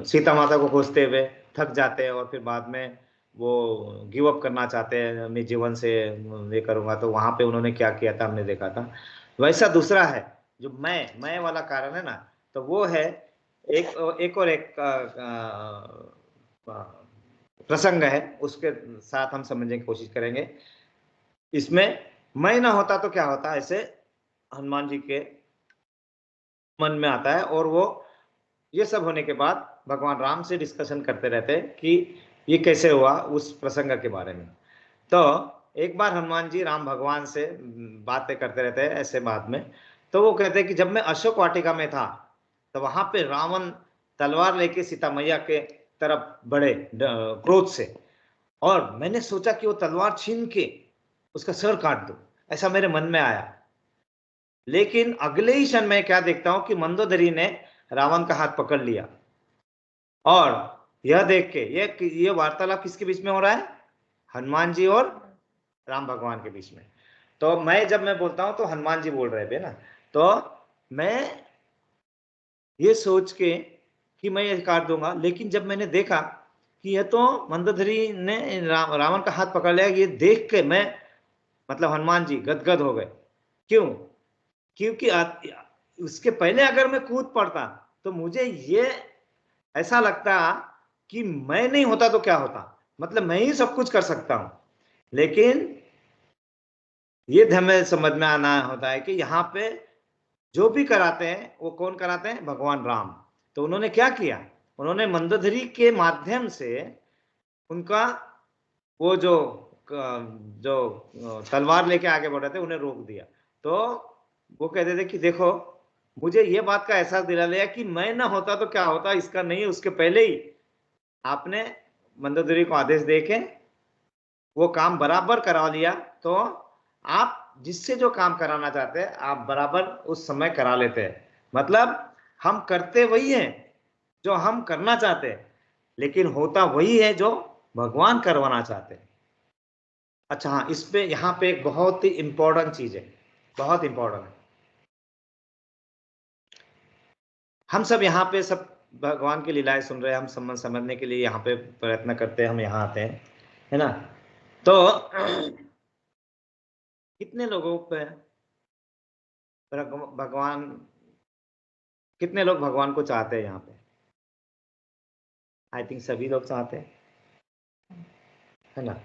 सीता माता को खोजते हुए थक जाते हैं और फिर बाद में वो गिव अप करना चाहते हैं, मैं जीवन से ये करूंगा, तो वहां पे उन्होंने क्या किया था हमने देखा था। वैसा दूसरा है जो मैं वाला कारण है ना, तो वो है एक प्रसंग है, उसके साथ हम समझने की कोशिश करेंगे। इसमें मैं ना होता तो क्या होता, ऐसे हनुमान जी के मन में आता है। और वो ये सब होने के बाद भगवान राम से डिस्कशन करते रहते हैं कि ये कैसे हुआ, उस प्रसंग के बारे में। तो एक बार हनुमान जी राम भगवान से बातें करते रहते हैं ऐसे बाद में। तो वो कहते हैं कि जब मैं अशोक वाटिका में था तो वहां पे रावण तलवार लेके सीता मैया के तरफ बढ़े क्रोध से, और मैंने सोचा कि वो तलवार छीन के उसका सर काट दो, ऐसा मेरे मन में आया। लेकिन अगले ही क्षण मैं क्या देखता हूं कि मंदोदरी ने रावण का हाथ पकड़ लिया। और यह देख के ये वार्तालाप किसके बीच में हो रहा है, हनुमान जी और राम भगवान के बीच में। तो मैं बोलता हूं तो हनुमान जी बोल रहे थे ना, तो मैं ये सोच के कि मैं ये काट दूंगा, लेकिन जब मैंने देखा कि यह तो मंदोदरी ने रावण का हाथ पकड़ लिया, ये देख के मैं मतलब हनुमान जी गदगद हो गए। क्यों? क्योंकि उसके पहले अगर मैं कूद पड़ता तो मुझे ये ऐसा लगता कि मैं नहीं होता तो क्या होता, मतलब मैं ही सब कुछ कर सकता हूं। लेकिन ये हमें समझ में आना होता है कि यहाँ पे जो भी कराते हैं वो कौन कराते हैं, भगवान राम। तो उन्होंने क्या किया, उन्होंने मंदोदरी के माध्यम से उनका वो जो तलवार लेके आगे बढ़ रहे थे उन्हें रोक दिया। तो वो कहते थे कि देखो मुझे ये बात का एहसास दिला लिया कि मैं ना होता तो क्या होता, इसका नहीं, उसके पहले ही आपने मंदोदरी को आदेश देके वो काम बराबर करा लिया। तो आप जिससे जो काम कराना चाहते हैं आप बराबर उस समय करा लेते हैं। मतलब हम करते वही है जो हम करना चाहते हैं, लेकिन होता वही है जो भगवान करवाना चाहते हैं। अच्छा हाँ, इस पे यहाँ पे एक बहुत ही इंपॉर्टेंट चीज है, बहुत इंपॉर्टेंट है। हम सब यहाँ पे सब भगवान की लीलाएं सुन रहे हैं, हम समझने के लिए यहाँ पे प्रयत्न करते हैं, हम यहाँ आते हैं, है ना। तो कितने लोगों पे भगवान, कितने लोग भगवान को चाहते हैं यहाँ पे? आई थिंक सभी लोग चाहते हैं, है ना।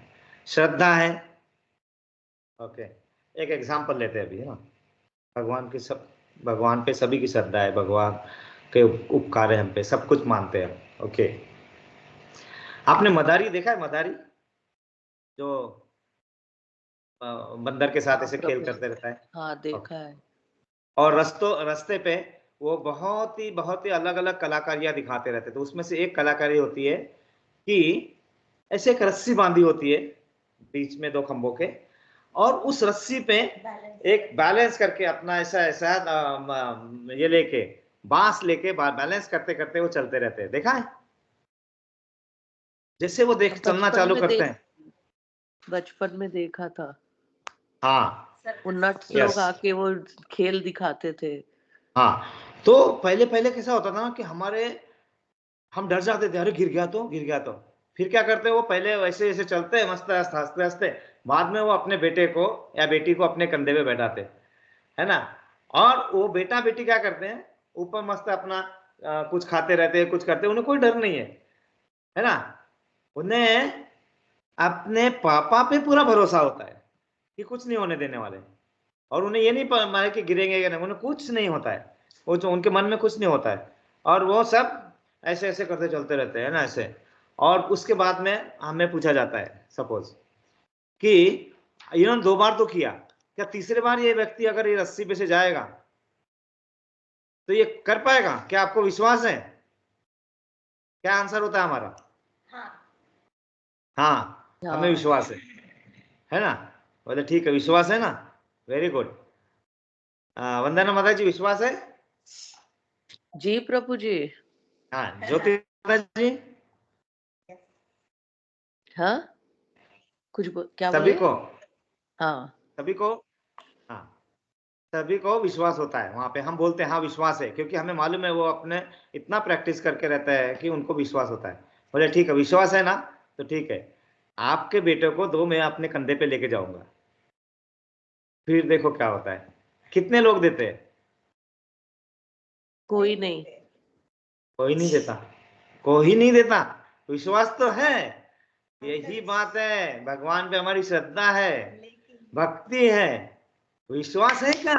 श्रद्धा है। ओके, एक एग्जांपल लेते हैं अभी, है ना। भगवान पे सभी की श्रद्धा है, भगवान के उपकार है हम पे, सब कुछ मानते हैं। ओके, आपने मदारी देखा है? मदारी जो बंदर के साथ हाँ ऐसे खेल प्रभु, करते रहता है। हाँ ओके। देखा है। और रास्ते पे वो बहुत ही अलग अलग कलाकारियां दिखाते रहते, तो उसमें से एक कलाकारी होती है कि ऐसे एक रस्सी बांधी होती है बीच में दो खंभों के, और उस रस्सी पे एक बैलेंस करके अपना ऐसा ऐसा ये लेके बांस लेके बैलेंस करते करते वो चलते रहते हैं, देखा है? जैसे वो देख चलना चालू करते हैं। बचपन में देखा था। हाँ, वो नट्स लोग यस, आके वो खेल दिखाते थे। हाँ। तो पहले पहले कैसा होता था ना कि हम डर जाते थे, अरे गिर गया तो, गिर गया तो। फिर क्या करते, वो पहले वैसे ऐसे चलते हैं मस्त हंसते हंसते, बाद में वो अपने बेटे को या बेटी को अपने कंधे पे बैठाते, है ना। और वो बेटा बेटी क्या करते हैं, ऊपर मस्त अपना कुछ खाते रहते हैं, कुछ करते हैं, उन्हें कोई डर नहीं है ना। उन्हें अपने पापा पे पूरा भरोसा होता है कि कुछ नहीं होने देने वाले, और उन्हें ये नहीं पता कि गिरेंगे या नहीं, उन्हें कुछ नहीं होता है, वो जो उनके मन में कुछ नहीं होता है, और वो सब ऐसे ऐसे करते चलते रहते हैं ना ऐसे। और उसके बाद में हमें पूछा जाता है सपोज कि इन्होंने 2 बार तो किया, क्या तीसरे बार ये व्यक्ति अगर ये रस्सी पे से जाएगा तो ये कर पाएगा? क्या आपको विश्वास है? क्या आंसर होता है हमारा? हाँ, हमें हाँ विश्वास है ना? बोले ठीक है, विश्वास है ना, वेरी गुड। वंदना माता जी, विश्वास है? जी प्रभु जी। हाँ, ज्योति माता जी, हाँ क्या सभी बोले? को, हाँ सभी को, हाँ, सभी को विश्वास होता है। वहां पे हम बोलते हैं हाँ विश्वास है, क्योंकि हमें मालूम है वो अपने इतना प्रैक्टिस करके रहता है कि उनको विश्वास होता है। बोले ठीक है, विश्वास है ना, तो ठीक है, आपके बेटे को दो, मैं अपने कंधे पे लेके जाऊंगा, फिर देखो क्या होता है। कितने लोग देते हैं? कोई नहीं। कोई नहीं देता, कोई नहीं देता। विश्वास तो है, यही बात है, भगवान पे हमारी श्रद्धा है, भक्ति है। विश्वास है क्या?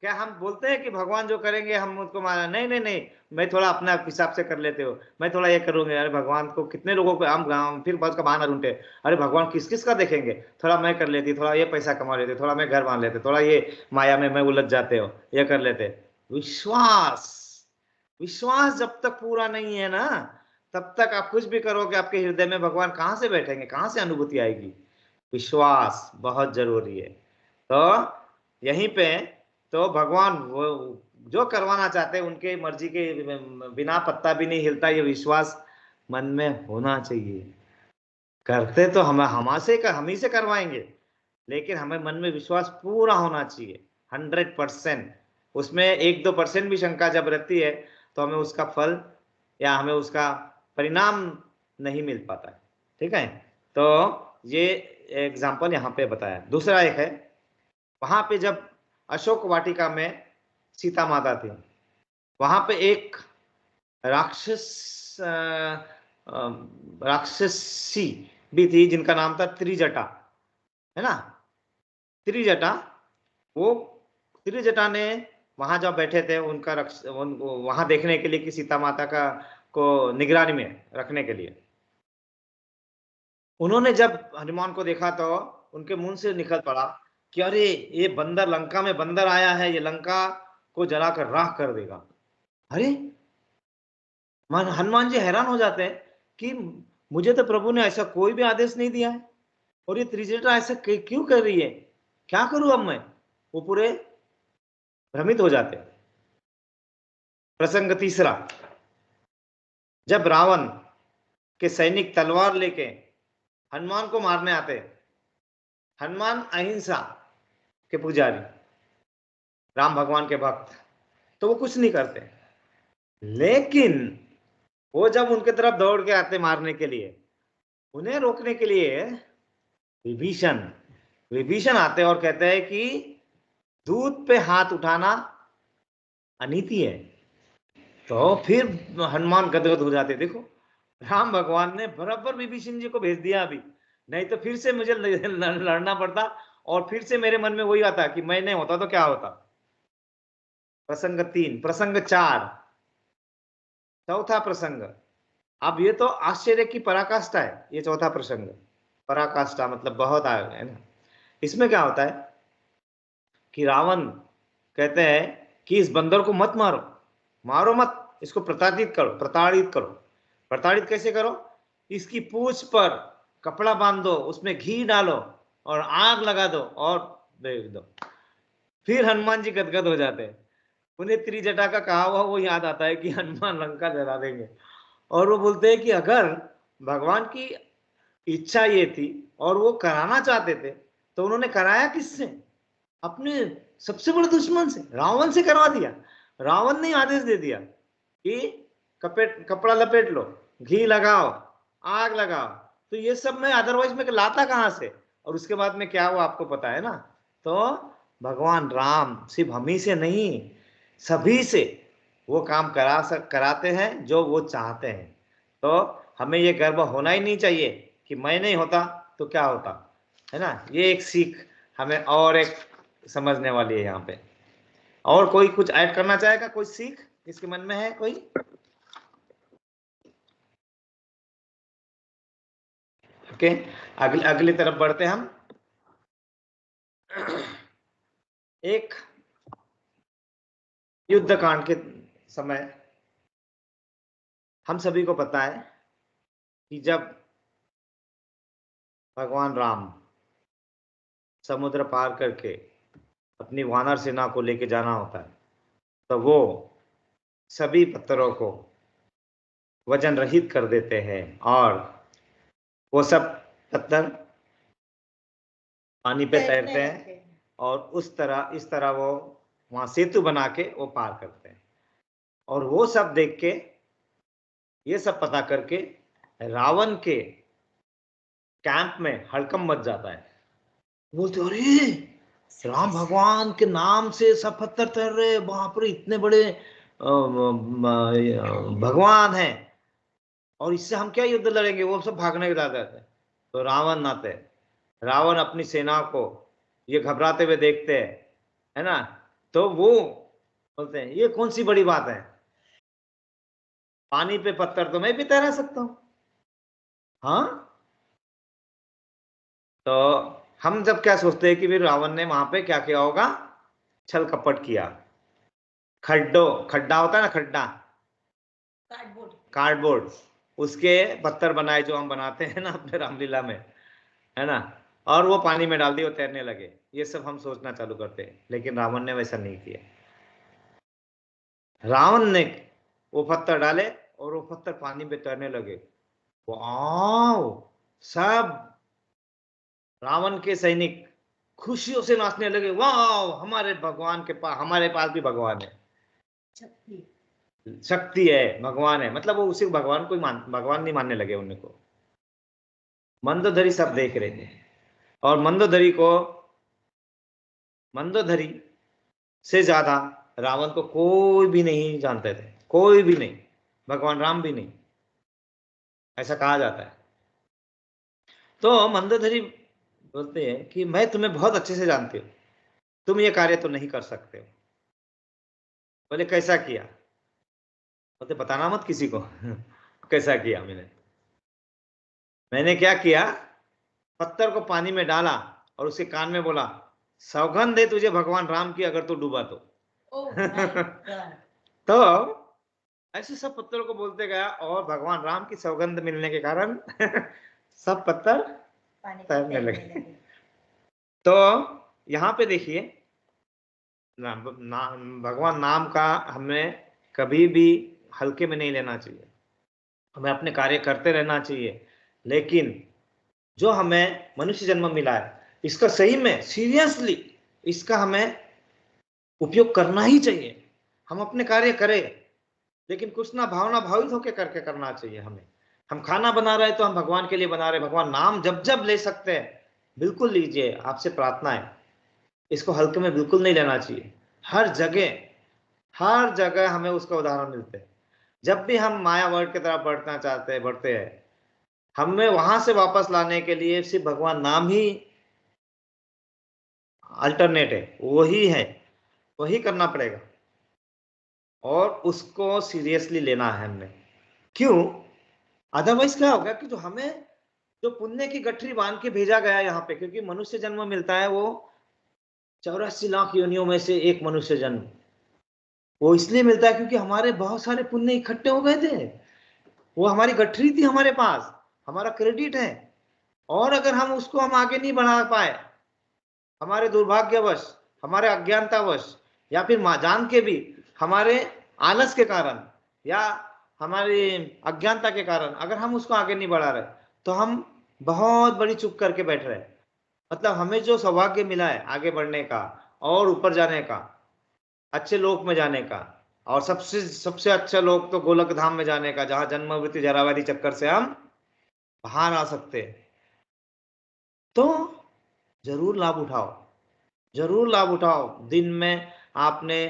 क्या हम बोलते हैं कि भगवान जो करेंगे हम उसको माना? नहीं नहीं नहीं, मैं थोड़ा अपने हिसाब से कर लेते हो, मैं थोड़ा ये करूंगे। अरे भगवान को कितने लोगों को हम फिर बहुत का बहाना ढूंढते, अरे भगवान किस किस का देखेंगे, थोड़ा मैं कर लेती, थोड़ा ये पैसा कमा लेते, थोड़ा मैं घर बांध लेते, थोड़ा ये माया में मैं उलझ जाते हो, ये कर लेते। विश्वास, विश्वास जब तक पूरा नहीं है ना, तब तक आप कुछ भी करोगे, आपके हृदय में भगवान कहाँ से बैठेंगे, कहाँ से अनुभूति आएगी? विश्वास बहुत जरूरी है। तो यहीं पे, तो भगवान वो जो करवाना चाहते हैं उनके मर्जी के बिना पत्ता भी नहीं हिलता, ये विश्वास मन में होना चाहिए। करते तो हम ही से करवाएंगे, लेकिन हमें मन में विश्वास पूरा होना चाहिए, 100%। उसमें 1-2% भी शंका जब रहती है, तो हमें उसका फल या हमें उसका परिणाम नहीं मिल पाता है। ठीक है, तो ये एग्जाम्पल यहाँ पे बताया। दूसरा एक है, वहां पे जब अशोक वाटिका में सीता माता थी, वहां पे एक राक्षस राक्षसी भी थी, जिनका नाम था त्रिजटा, है ना? त्रिजटा, वो त्रिजटा ने वहां जब बैठे थे उनका वहां देखने के लिए कि सीता माता का को निगरानी में रखने के लिए, उन्होंने जब हनुमान को देखा तो उनके मुंह से निकल पड़ा कि अरे ये बंदर, लंका में बंदर आया है, ये लंका को जलाकर राख कर देगा। अरे हनुमान जी हैरान हो जाते हैं कि मुझे तो प्रभु ने ऐसा कोई भी आदेश नहीं दिया है, और ये त्रिजटा ऐसा क्यों कर रही है, क्या करूं अब मैं? वो पूरे भ्रमित हो जाते हैं। प्रसंग तीसरा, जब रावण के सैनिक तलवार लेके हनुमान को मारने आते, हनुमान अहिंसा के पुजारी, राम भगवान के भक्त, तो वो कुछ नहीं करते। लेकिन वो जब उनके तरफ दौड़ के आते मारने के लिए, उन्हें रोकने के लिए विभीषण विभीषण आते और कहते हैं कि दूध पे हाथ उठाना अनीति है। तो फिर हनुमान गदगद हो जाते, देखो राम भगवान ने बराबर विभीषण जी को भेज दिया अभी, नहीं तो फिर से मुझे लड़ना पड़ता, और फिर से मेरे मन में वही आता कि मैं नहीं होता तो क्या होता। प्रसंग 3, प्रसंग 4, चौथा प्रसंग। अब ये तो आश्चर्य की पराकाष्ठा है, ये चौथा प्रसंग। पराकाष्ठा मतलब बहुत आ है ना। इसमें क्या होता है कि रावण कहते हैं कि इस बंदर को मत मारो, मारो मत, इसको प्रताड़ित करो, प्रताड़ित करो। प्रताड़ित कैसे करो? इसकी पूंछ पर कपड़ा बांध दो, उसमें घी डालो और आग लगा दो और भेज दो। फिर हनुमान जी गदगद हो जाते हैं, उन्हें त्रिजटा का कहा हुआ वो याद आता है कि हनुमान लंका जला देंगे, और वो बोलते हैं कि अगर भगवान की इच्छा ये थी और वो कराना चाहते थे, तो उन्होंने कराया किससे? अपने सबसे बड़े दुश्मन से, रावण से करवा दिया। रावण ने आदेश दे दिया कि कपड़ा लपेट लो, घी लगाओ, आग लगाओ। तो ये सब मैं अदरवाइज में लाता कहां से? और उसके बाद में क्या हुआ आपको पता है ना। तो भगवान राम सिर्फ हम ही से नहीं, सभी से वो काम कराते हैं जो वो चाहते हैं। तो हमें ये गर्व होना ही नहीं चाहिए कि मैं नहीं होता तो क्या होता, है ना? ये एक सीख हमें और एक समझने वाली है यहाँ पे। और कोई कुछ ऐड करना चाहेगा? कोई सीख इसके मन में है कोई? ओके, अगली तरफ बढ़ते हम। एक युद्ध कांड के समय हम सभी को पता है कि जब भगवान राम समुद्र पार करके अपनी वानर सेना को लेके जाना होता है, तो वो सभी पत्थरों को वजन रहित कर देते हैं और वो सब पत्थर पानी पे तैरते हैं और इस तरह वो वहां सेतु बना के वो पार करते हैं। और वो सब देख के, ये सब पता करके रावण के कैंप में हड़कंप मच जाता है। बोलते अरे राम भगवान के नाम से सब पत्थर तैर रहे, वहां पर इतने बड़े भगवान हैं और इससे हम क्या युद्ध लड़ेंगे, वो सब भागने के लाते हैं। तो रावण अपनी सेना को ये घबराते हुए देखते हैं, है ना, तो वो बोलते हैं ये कौन सी बड़ी बात है, पानी पे पत्थर तो मैं भी तैरा सकता हूं। हाँ, तो हम जब क्या सोचते हैं कि फिर रावण ने वहां पे क्या किया होगा, छल कपट किया। खड्डा होता है ना, खड्डा कार्डबोर्ड, उसके पत्थर बनाए जो हम बनाते हैं ना अपने रामलीला में, है ना, और वो पानी में डाल दिए, वो तैरने लगे। ये सब हम सोचना चालू करते हैं, लेकिन रावण ने वैसा नहीं किया। रावण ने वो पत्थर डाले और वो पत्थर पानी में तैरने लगे। वाओ, सब रावण के सैनिक खुशियों से नाचने लगे, वाह हमारे पास भी भगवान है, शक्ति है, भगवान है। मतलब वो उसी भगवान को भगवान नहीं मानने लगे उनको। मंदोदरी सब देख रहे थे और मंदोदरी से ज्यादा रावण को कोई भी नहीं जानते थे, कोई भी नहीं, भगवान राम भी नहीं, ऐसा कहा जाता है। तो मंदोदरी बोलते हैं कि मैं तुम्हें बहुत अच्छे से जानती हूँ, तुम ये कार्य तो नहीं कर सकते हो। बोले कैसा किया? बोलते बताना मत किसी को कैसा किया मैंने क्या किया, पत्थर को पानी में डाला और उसके कान में बोला, सौगंध दे तुझे भगवान राम की, अगर तू डूबा तो तो ऐसे सब पत्थरों को बोलते गया और भगवान राम की सौगंध मिलने के कारण सब पत्थर तैरने लगे। तो यहाँ पे देखिए, भगवान नाम का हमें कभी भी हल्के में नहीं लेना चाहिए, हमें अपने कार्य करते रहना चाहिए। लेकिन जो हमें मनुष्य जन्म मिला है, इसका सही में सीरियसली इसका हमें उपयोग करना ही चाहिए। हम अपने कार्य करें, लेकिन कुछ ना भावना भावित होकर करके करना चाहिए हमें। हम खाना बना रहे तो हम भगवान के लिए बना रहे, भगवान नाम जब जब ले सकते हैं बिल्कुल लीजिए, आपसे प्रार्थना है। इसको हल्के में बिल्कुल नहीं लेना चाहिए। हर जगह हमें उसका उदाहरण मिलते हैं। जब भी हम माया वर्ड की तरफ बढ़ते हैं, हमें वहां से वापस लाने के लिए सिर्फ भगवान नाम ही अल्टरनेट है, वही करना पड़ेगा और उसको सीरियसली लेना है हमने। क्यों? अदरवाइज क्या होगा कि जो पुण्य की गठरी बांध के भेजा गया यहाँ पे, क्योंकि मनुष्य जन्म मिलता है वो 84 लाख योनियों में से एक मनुष्य जन्म, वो इसलिए मिलता है क्योंकि हमारे बहुत सारे पुण्य इकट्ठे हो गए थे, वो हमारी गठरी थी हमारे पास, हमारा क्रेडिट है। और अगर हम आगे नहीं बढ़ा पाए, हमारे दुर्भाग्यवश, हमारे अज्ञानतावश, या फिर जान के भी हमारे आलस के कारण या हमारी अज्ञानता के कारण अगर हम उसको आगे नहीं बढ़ा रहे, तो हम बहुत बड़ी चूक करके बैठ रहे। मतलब हमें जो सौभाग्य मिला है आगे बढ़ने का और ऊपर जाने का, अच्छे लोक में जाने का, और सबसे सबसे अच्छा लोक तो गोलक धाम में जाने का, जहां जन्म मृत्यु जरा व्याधि चक्कर से हम बाहर आ सकते हैं। तो जरूर लाभ उठाओ, जरूर लाभ उठाओ। दिन में आपने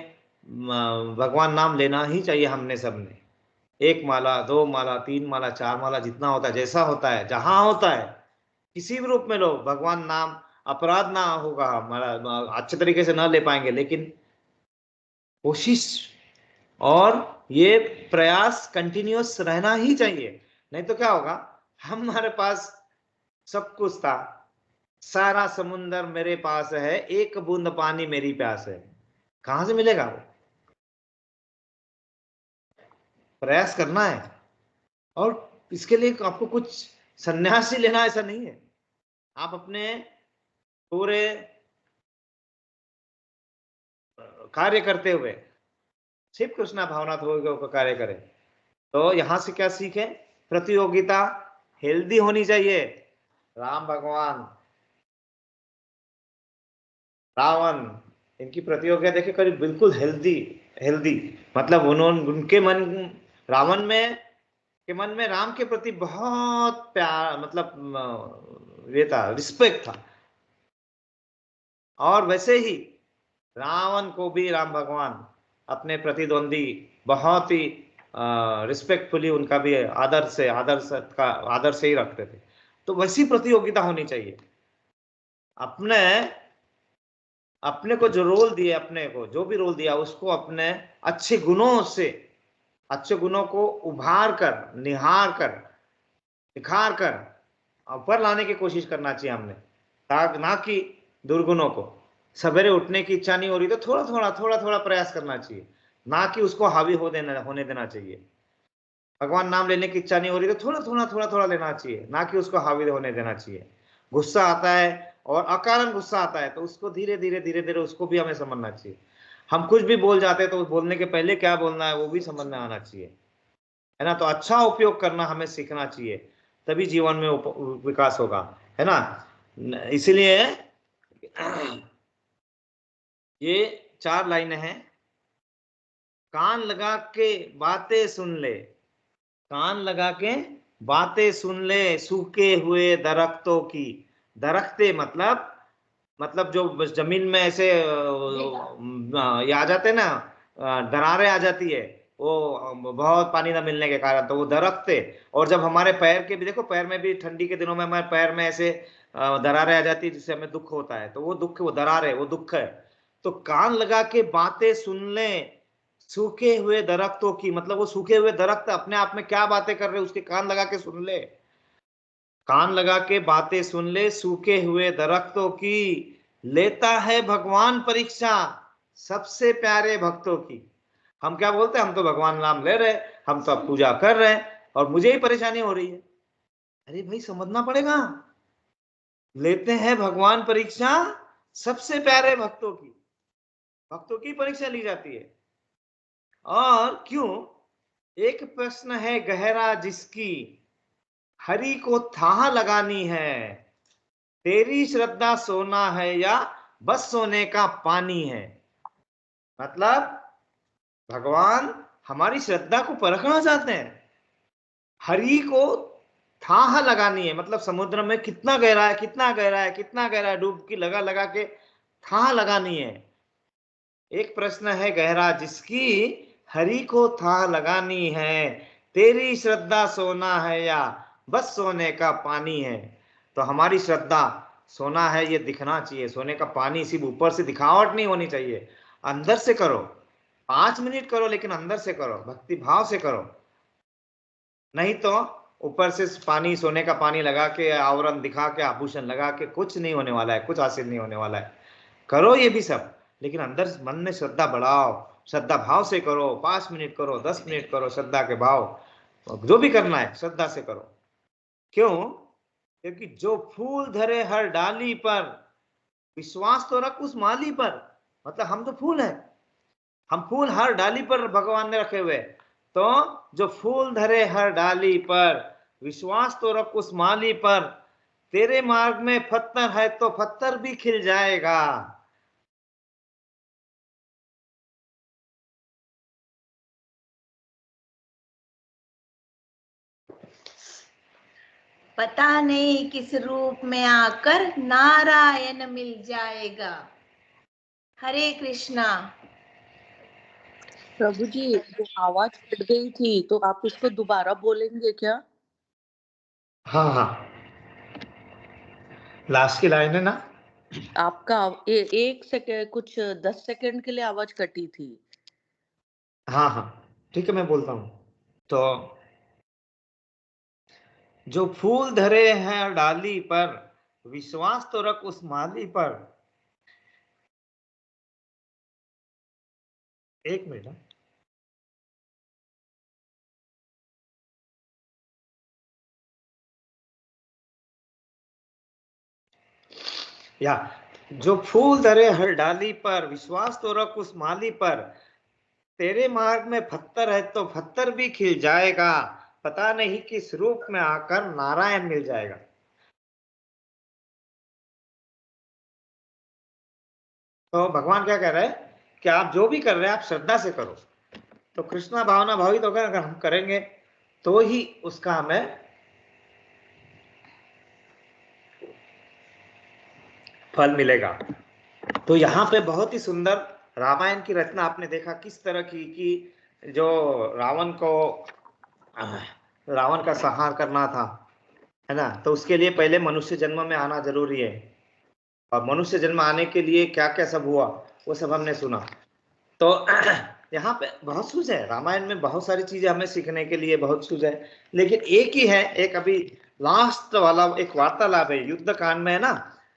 भगवान नाम लेना ही चाहिए। हमने सबने 1 माला, 2 माला, 3 माला, 4 माला, जितना होता है, जैसा होता है, जहां होता है, किसी भी रूप में लो भगवान नाम। अपराध ना होगा हमारा, अच्छे तरीके से ना ले पाएंगे, लेकिन कोशिश और ये प्रयास कंटिन्यूअस रहना ही चाहिए। नहीं तो क्या होगा, हमारे पास सब कुछ था, सारा समुंदर मेरे पास है, एक बूंद पानी मेरी प्यास है, कहां से मिलेगा वो? प्रयास करना है। और इसके लिए आपको कुछ संन्यास ही लेना ऐसा नहीं है। आप अपने पूरे कार्य करते हुए सिर्फ कृष्णा भावना को कार्य करें। तो यहां से क्या सीखे? प्रतियोगिता हेल्दी होनी चाहिए। राम भगवान, रावण, इनकी प्रतियोगिता देखिए करीब बिल्कुल हेल्दी हेल्दी। मतलब उनके मन, रावण में के मन में राम के प्रति बहुत प्यार, मतलब ये था, रिस्पेक्ट था। और वैसे ही रावण को भी राम भगवान अपने प्रतिद्वंदी बहुत ही रिस्पेक्टफुली, उनका भी आदर से ही रखते थे। तो वैसी प्रतियोगिता होनी चाहिए। अपने अपने को जो रोल दिए, अपने को जो भी रोल दिया उसको अपने अच्छे गुणों से, अच्छे गुणों को उभार कर, निहार कर, निखार कर ऊपर लाने की कोशिश करना चाहिए हमने, ना कि दुर्गुणों को। सवेरे उठने की इच्छा नहीं हो रही तो थोड़ा थोड़ा प्रयास करना चाहिए, ना कि उसको हावी होने देना चाहिए। भगवान नाम लेने की इच्छा नहीं हो रही तो थोड़ा लेना चाहिए, ना कि उसको हावी होने देना चाहिए। गुस्सा आता है और अकारण गुस्सा आता है तो उसको धीरे धीरे उसको भी हमें समझना चाहिए। हम कुछ भी बोल जाते हैं तो बोलने के पहले क्या बोलना है वो भी समझ में आना चाहिए, है ना। तो अच्छा उपयोग करना हमें सीखना चाहिए, तभी जीवन में विकास होगा, है ना। इसीलिए ये 4 लाइनें हैं। कान लगा के बातें सुन ले, कान लगा के बातें सुन ले सूखे हुए दरख्तों की। दरख्ते मतलब जो जमीन में ऐसे ये आ जाते ना, दरारें आ जाती है, वो बहुत पानी ना मिलने के कारण, तो वो दरख्त थे। और जब हमारे पैर के भी देखो, पैर में भी ठंडी के दिनों में हमारे पैर में ऐसे दरारें आ जाती है जिससे हमें दुख होता है, तो वो दुख, वो दरार है, वो दुख है। तो कान लगा के बातें सुन ले सूखे हुए दरख्तों की, मतलब वो सूखे हुए दरख्त अपने आप में क्या बातें कर रहे हैं उसके कान लगा के सुन ले। कान लगा के बातें सुन ले सूखे हुए दरख्तों की, लेता है भगवान परीक्षा सबसे प्यारे भक्तों की। हम क्या बोलते हैं, हम तो भगवान नाम ले रहे, हम तो अब पूजा कर रहे हैं और मुझे ही परेशानी हो रही है। अरे भाई समझना पड़ेगा, लेते हैं भगवान परीक्षा सबसे प्यारे भक्तों की परीक्षा ली जाती है। और क्यों? एक प्रश्न है गहरा जिसकी, हरि को थाह लगानी है, तेरी श्रद्धा सोना है या बस सोने का पानी है। मतलब भगवान हमारी श्रद्धा को परखना चाहते हैं। हरि को थाह लगानी है, मतलब समुद्र में कितना गहरा है, कितना गहरा है, कितना गहरा है, डुबकी लगा लगा के थाह लगानी है। एक प्रश्न है गहरा जिसकी, हरि को थाह लगानी है, तेरी श्रद्धा सोना है या बस सोने का पानी है। तो हमारी श्रद्धा सोना है, ये दिखना चाहिए, सोने का पानी सिर्फ ऊपर से दिखावट नहीं होनी चाहिए, अंदर से करो। 5 मिनट करो लेकिन अंदर से करो, भक्ति भाव से करो। नहीं तो ऊपर से पानी, सोने का पानी लगा के, आवरण दिखा के, आभूषण लगा के कुछ नहीं होने वाला है, कुछ हासिल नहीं होने वाला है। करो ये भी सब, लेकिन अंदर मन में श्रद्धा बढ़ाओ, श्रद्धा भाव से करो। 5 मिनट करो, 10 मिनट करो, श्रद्धा के भाव, जो भी करना है श्रद्धा से करो। क्यों? क्योंकि जो फूल धरे हर डाली पर, विश्वास तो रख उस माली पर। मतलब हम तो फूल हैं, हम फूल हर डाली पर भगवान ने रखे हुए। तो जो फूल धरे हर डाली पर, विश्वास तो रख उस माली पर, तेरे मार्ग में पत्थर है तो पत्थर भी खिल जाएगा। पता नहीं किस रूप में आकर नारायण मिल जाएगा। हरे कृष्णा। प्रभु जी, वो आवाज कट गई थी तो आप उसको दोबारा बोलेंगे क्या? हाँ हाँ, लास्ट की लाइन है ना। आपका 1 सेकेंड, कुछ 10 सेकेंड के लिए आवाज कटी थी। हाँ हाँ ठीक है, मैं बोलता हूँ। तो जो फूल धरे हैं डाली पर, विश्वास तो रख उस माली पर। 1 मिनट। या जो फूल धरे हर डाली पर, विश्वास तो रख उस माली पर, तेरे मार्ग में पत्थर है तो पत्थर भी खिल जाएगा, पता नहीं किस रूप में आकर नारायण मिल जाएगा। तो भगवान क्या कह रहे हैं कि आप जो भी कर रहे हैं आप श्रद्धा से करो। तो कृष्णा भावना भावित होकर अगर हम करेंगे तो ही उसका हमें फल मिलेगा। तो यहाँ पे बहुत ही सुंदर रामायण की रचना आपने देखा किस तरह की, कि जो रावण का संहार करना था, है ना, तो उसके लिए पहले मनुष्य जन्म में आना जरूरी है, और मनुष्य जन्म आने के लिए क्या क्या सब हुआ वो सब हमने सुना। तो यहाँ पे बहुत सूझ है, रामायण में बहुत सारी चीजें हमें सीखने के लिए बहुत सूझ है, लेकिन एक ही है, एक अभी लास्ट वाला एक वार्तालाप है युद्ध कांड में, है ना,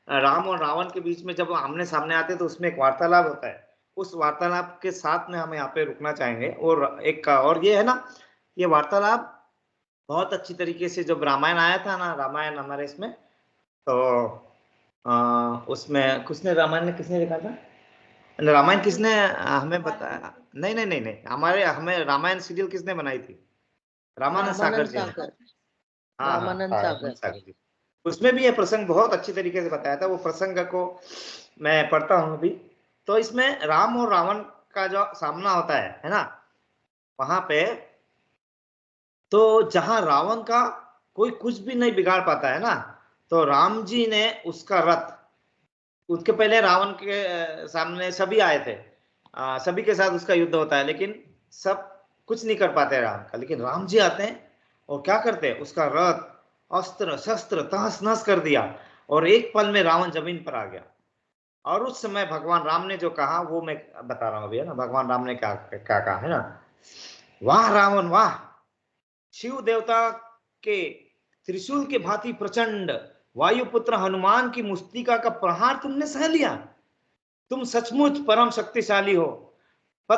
राम और रावण के बीच में जब आमने सामने आते हैं तो उसमें एक वार्तालाप होता है। उस वार्तालाप के साथ में हम यहाँ पे रुकना चाहेंगे। और एक और ये है ना, ये वार्तालाप बहुत अच्छी तरीके से जब रामायण आया था ना, रामायण हमारे इसमें, तो उसमें किसने रामायण ने किसने लिखा था, रामायण किसने हमें बताया, नहीं नहीं नहीं नहीं, हमें रामायण सीरियल किसने बनाई थी, रामानंद सागर जी ने। हाँ हाँ, रामानंद रामानंद सागर। सागर जी, उसमें भी ये प्रसंग बहुत अच्छी तरीके से बताया था। वो प्रसंग को मैं पढ़ता हूँ अभी। तो इसमें राम और रावण का जो सामना होता है ना, वहां पे तो जहां रावण का कोई कुछ भी नहीं बिगाड़ पाता है ना, तो राम जी ने उसका रथ, उसके पहले रावण के सामने सभी आए थे, सभी के साथ उसका युद्ध होता है, लेकिन सब कुछ नहीं कर पाते राम का, लेकिन राम जी आते हैं और क्या करते हैं, उसका रथ अस्त्र शस्त्र तहस नहस कर दिया, और एक पल में रावण जमीन पर आ गया। और उस समय भगवान राम ने जो कहा वो मैं बता रहा हूं अभी, है ना, भगवान राम ने क्या क्या कहा, है ना, वाह रावण वाह, शिव देवता के त्रिशूल के भांति प्रचंड वायुपुत्र हनुमान की मुस्तिका का प्रहार तुमने सह लिया, तुम सचमुच परम शक्तिशाली हो। पर,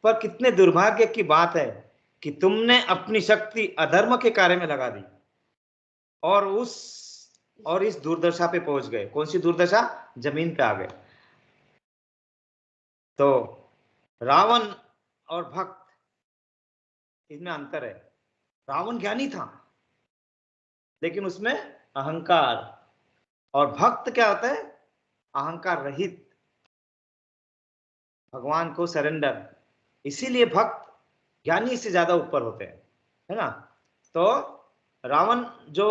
पर कितने दुर्भाग्य की बात है कि तुमने अपनी शक्ति अधर्म के कार्य में लगा दी और इस दुर्दशा पे पहुंच गए। कौन सी दुर्दशा, जमीन पे आ गए। तो रावण और भक्त, इसमें अंतर है। रावण ज्ञानी था लेकिन उसमें अहंकार, और भक्त क्या होता है, अहंकार रहित, भगवान को सरेंडर। इसीलिए भक्त ज्ञानी से ज्यादा ऊपर होते हैं, है ना। तो रावण जो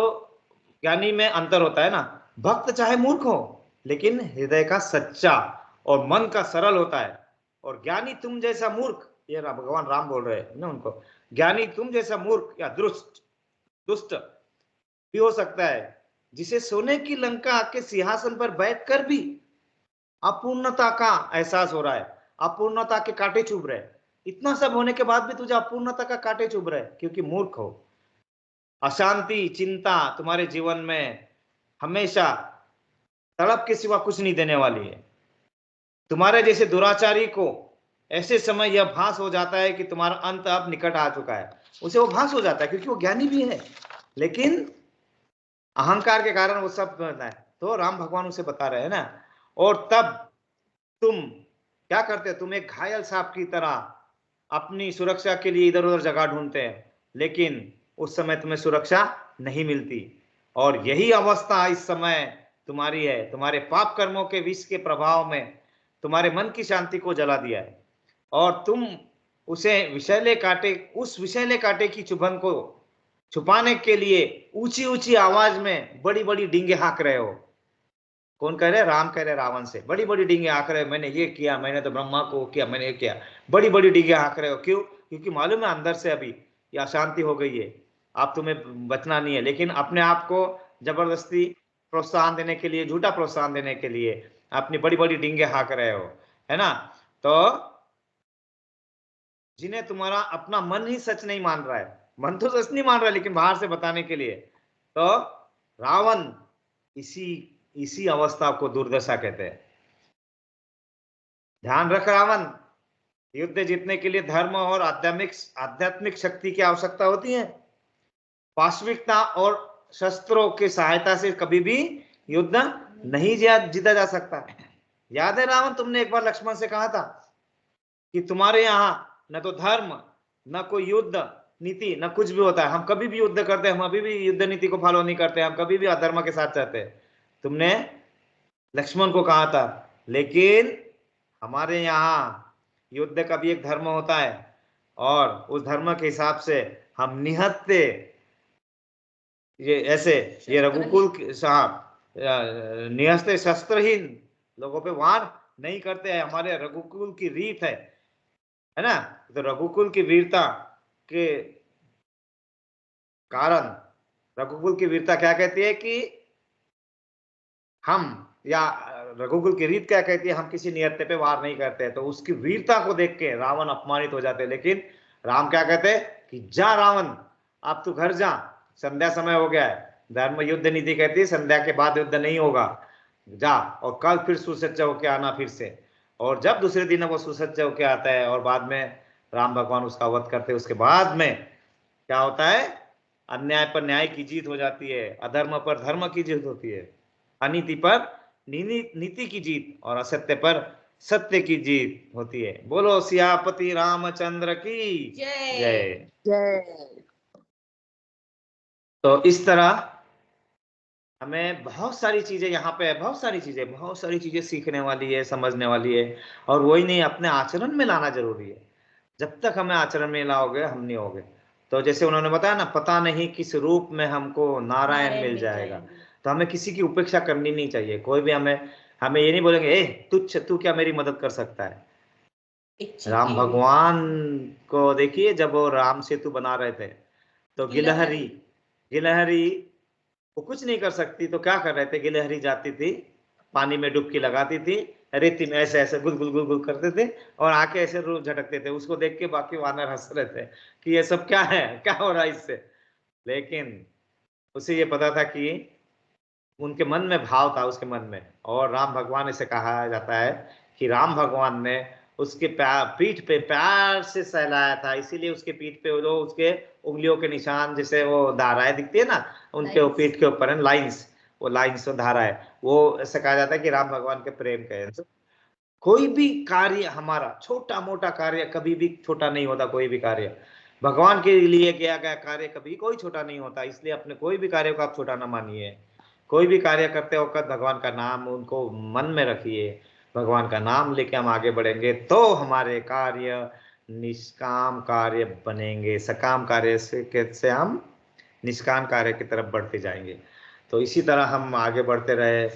ज्ञानी में अंतर होता है ना, भक्त चाहे मूर्ख हो लेकिन हृदय का सच्चा और मन का सरल होता है, और ज्ञानी तुम जैसा मूर्ख, ये भगवान राम बोल रहे हैं ना उनको, ज्ञानी तुम जैसा मूर्ख या दुष्ट भी हो सकता है, जिसे सोने की लंका के सिंहासन पर बैठकर भी अपूर्णता का एहसास हो रहा है, अपूर्णता के कांटे चुभ रहे, इतना सब होने के बाद भी तुझे अपूर्णता का कांटे चुभ रहे, क्योंकि मूर्ख हो। अशांति चिंता तुम्हारे जीवन में हमेशा तड़प के सिवा कुछ नहीं देने वाली है। तुम्हारे जैसे दुराचारी को ऐसे समय यह भास हो जाता है कि तुम्हारा अंत अब निकट आ चुका है, उसे वो भास हो जाता है, क्योंकि वो ज्ञानी भी है लेकिन अहंकार के कारण वो सब करता है। तो राम भगवान उसे बता रहे हैं ना, और तब तुम क्या करते हो, तुम एक घायल सांप की तरह अपनी सुरक्षा के लिए इधर उधर जगह ढूंढते हैं, लेकिन उस समय तुम्हें सुरक्षा नहीं मिलती। और यही अवस्था इस समय तुम्हारी है, तुम्हारे पाप कर्मों के विष के प्रभाव में तुम्हारे मन की शांति को जला दिया है, और तुम उसे उस विषैले कांटे की चुभन को छुपाने के लिए ऊंची ऊंची आवाज में बड़ी बड़ी डींगे हाँक रहे हो। कौन कह रहे, राम कह रहे रावण से, बड़ी बड़ी डींगे हाँक रहे हो, मैंने ये किया, मैंने तो ब्रह्मा को किया, मैंने ये किया, बड़ी बड़ी डींगे हाँक रहे हो। क्यों, क्योंकि मालूम है अंदर से अभी ये अशांति हो गई है, आप तुम्हें बचना नहीं है, लेकिन अपने आप को जबरदस्ती प्रोत्साहन देने के लिए, झूठा प्रोत्साहन देने के लिए अपनी बड़ी बड़ी डींगे हाँक रहे हो, है ना। तो जिन्हें तुम्हारा अपना मन ही सच नहीं मान रहा है, मन तो सच नहीं मान रहा है लेकिन बाहर से बताने के लिए, तो रावण इसी अवस्था को दुर्दशा कहते हैं। ध्यान रख रावण, युद्ध जीतने के लिए धर्म और आध्यात्मिक शक्ति की आवश्यकता होती है। पाश्विकता और शस्त्रों की सहायता से कभी भी युद्ध नहीं जीता जा सकता। याद है रावण, तुमने एक बार लक्ष्मण से कहा था कि तुम्हारे यहाँ न तो धर्म, न कोई युद्ध नीति, न कुछ भी होता है, हम कभी भी युद्ध करते हैं, हम अभी भी युद्ध नीति को फॉलो नहीं करते, हम कभी भी अधर्म के साथ चलते हैं। तुमने लक्ष्मण को कहा था, लेकिन हमारे यहाँ युद्ध का भी एक धर्म होता है और उस धर्म के हिसाब से हम निहत्ते ये ऐसे ये रघुकुल साहब निहत्ते शस्त्रहीन लोगों पे वार नहीं करते हैं। हमारे रघुकुल की रीत है ना। तो रघुकुल की वीरता के कारण, रघुकुल की वीरता क्या कहती है कि हम, या रघुकुल की रीत क्या कहती है, हम किसी नियत्ते पे वार नहीं करते। तो उसकी वीरता को देख के रावण अपमानित हो जाते, लेकिन राम क्या कहते कि जा रावण, अब तू घर जा, संध्या समय हो गया है। धर्म युद्ध नीति कहती है संध्या के बाद युद्ध नहीं होगा, जा और कल फिर सुसज्ज होके आना फिर से। और जब दूसरे दिन वो सुसज्ज होके आता है और बाद में राम भगवान उसका वध करते, उसके बाद में क्या होता है, अन्याय पर न्याय की जीत हो जाती है, अधर्म पर धर्म की जीत होती है, अनीति पर नीति की जीत और असत्य पर सत्य की जीत होती है। बोलो सियापति रामचंद्र की जय जय। तो इस तरह हमें बहुत सारी चीजें यहाँ पे, बहुत सारी चीजें सीखने वाली है, समझने वाली है। और वही नहीं, अपने आचरण में लाना जरूरी है। जब तक हमें आचरण में लाओगे हम नहीं होगे। तो जैसे उन्होंने बताया ना, पता नहीं किस रूप में हमको नारायण मिल जाएगा। तो हमें किसी की उपेक्षा करनी नहीं चाहिए। कोई भी हमें ये नहीं बोलेंगे ए तुच्छ, तू क्या मेरी मदद कर सकता है। राम भगवान को देखिए, जब वो राम सेतु बना रहे थे तो गिलहरी वो कुछ नहीं कर सकती, तो क्या कर रहे थे, गिलहरी जाती थी, पानी में डुबकी लगाती थी, रेती में ऐसे ऐसे गुल गुल गुल गुल करते थे और आके ऐसे रोज झटकते थे। उसको देख के बाकी वानर हंस रहे थे कि ये सब क्या है, क्या हो रहा है इससे। लेकिन उसे ये पता था कि उनके मन में भाव था, उसके मन में। और राम भगवान ऐसे कहा जाता है कि राम भगवान ने उसके पीठ पे प्यार से सहलाया था, इसीलिए उसके पीठ पे वो उसके उंगलियों के निशान, जैसे वो धाराएं दिखती है ना उनके पीठ के ऊपर लाइंस, वो लाइंस और धाराएं, वो ऐसा कहा जाता है कि राम भगवान के प्रेम का है। कोई भी कार्य हमारा, छोटा मोटा कार्य कभी भी छोटा नहीं होता। कोई भी कार्य भगवान के लिए किया गया कार्य कभी कोई छोटा नहीं होता। इसलिए अपने कोई भी कार्य को आप छोटा ना मानिए। कोई भी कार्य करते वक्त भगवान का नाम उनको मन में रखिए। भगवान का नाम लेके हम आगे बढ़ेंगे तो हमारे कार्य निष्काम कार्य बनेंगे। सकाम कार्य से हम निष्काम कार्य की तरफ बढ़ते जाएंगे। तो इसी तरह हम आगे बढ़ते रहे,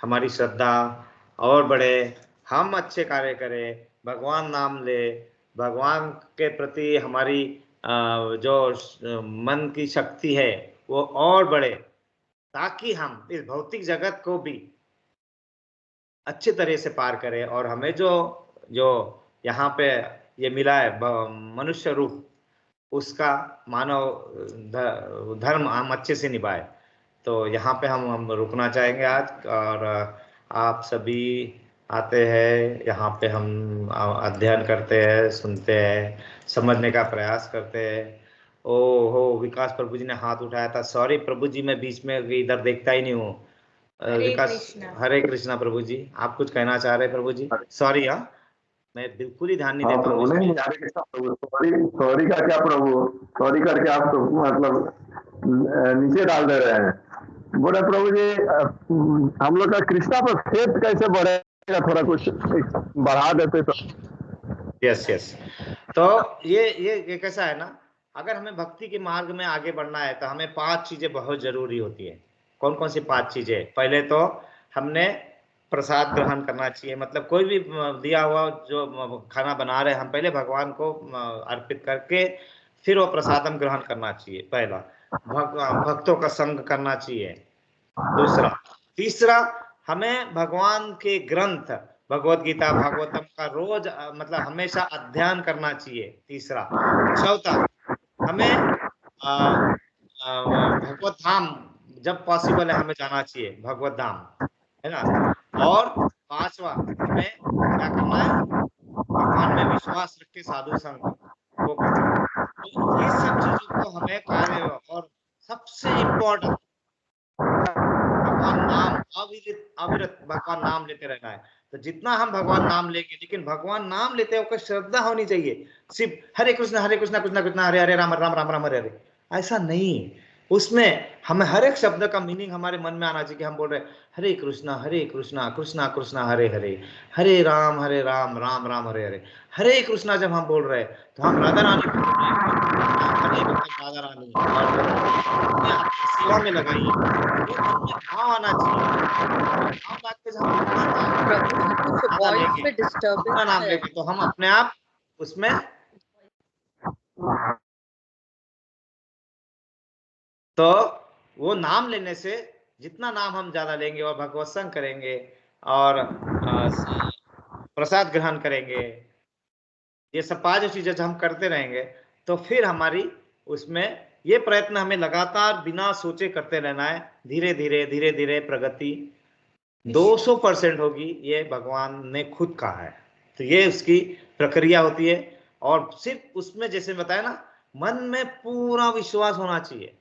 हमारी श्रद्धा और बढ़े, हम अच्छे कार्य करें, भगवान नाम ले, भगवान के प्रति हमारी जो मन की शक्ति है वो और बढ़े, ताकि हम इस भौतिक जगत को भी अच्छे तरह से पार करें। और हमें जो यहाँ पे ये मिला है मनुष्य रूप, उसका मानव धर्म हम अच्छे से निभाए। तो यहाँ पे हम रुकना चाहेंगे आज। और आप सभी आते हैं यहाँ पे, हम अध्ययन करते हैं, सुनते हैं, समझने का प्रयास करते हैं। हो विकास प्रभु जी ने हाथ उठाया था, सॉरी प्रभु जी, मैं बीच में इधर देखता ही नहीं हूँ। विकास, हरे कृष्णा प्रभु जी, आप कुछ कहना चाह रहे हैं प्रभु जी? सॉरी, हाँ मैं बिल्कुल ही ध्यान नहीं देता हूँ। सॉरी का क्या प्रभु, सॉरी करके आप तो मतलब नीचे डाल दे रहे हैं। बोले प्रभु जी, हम लोग का कृष्णा पर फेथ कैसे बढ़ेगा, थोड़ा कुछ बढ़ा देते तो। यस तो ये कैसा है ना, अगर हमें भक्ति के मार्ग में आगे बढ़ना है तो हमें 5 चीजें बहुत जरूरी होती है। कौन कौन सी 5 चीजें? पहले तो हमने प्रसाद ग्रहण करना चाहिए। मतलब कोई भी दिया हुआ जो खाना बना रहे हैं, हम पहले भगवान को अर्पित करके फिर वो प्रसाद हम ग्रहण करना चाहिए। पहला, भक्तों का संग करना चाहिए। दूसरा, तीसरा, हमें भगवान के ग्रंथ भगवत गीता भागवतम का रोज मतलब हमेशा अध्ययन करना चाहिए। तीसरा, चौथा, हमें भगवत धाम जब पॉसिबल है हमें जाना चाहिए, भगवत धाम, है ना। और पांचवा, हमें क्या करना है, भगवान में विश्वास रख के साधु संग वो करना है। तो ये सब चीजों को हमें कार्य, और सबसे इम्पोर्टेंट भगवान नाम अविरत भगवान नाम लेते रहना है। तो जितना हम भगवान नाम लेंगे, लेकिन भगवान नाम लेते वक्त श्रद्धा होनी चाहिए। सिर्फ हरे कृष्णा कृष्णा कृष्णा हरे हरे राम राम राम राम हरे हरे, ऐसा नहीं। उसमें हमें हर एक शब्द का मीनिंग हमारे मन में आना चाहिए कि हम बोल रहे हैं हरे कृष्णा कृष्णा कृष्णा हरे हरे, हरे राम राम राम हरे हरे। हरे कृष्णा जब हम बोल रहे हैं तो हम राधा रानी को बोल रहे हैं, हरे मतलब राधा रानी, और सेवा में लगाइए। वो मन में भाव आना चाहिए। भाव बात पे जब हम प्रभु जी कुछ ज्यादा वॉइस लेंगे, में डिस्टर्बेंस नाम है। लेंगे तो हम अपने आप उसमें तो वो नाम लेने से जितना नाम हम ज्यादा लेंगे और भगवत संग करेंगे और प्रसाद ग्रहण करेंगे, ये सब पांच चीजें हम करते रहेंगे, तो फिर हमारी उसमें ये प्रयत्न हमें लगातार बिना सोचे करते रहना है। धीरे धीरे प्रगति 200% होगी, ये भगवान ने खुद कहा है। तो ये उसकी प्रक्रिया होती है। और सिर्फ उसमें जैसे बताया ना, मन में पूरा विश्वास होना चाहिए,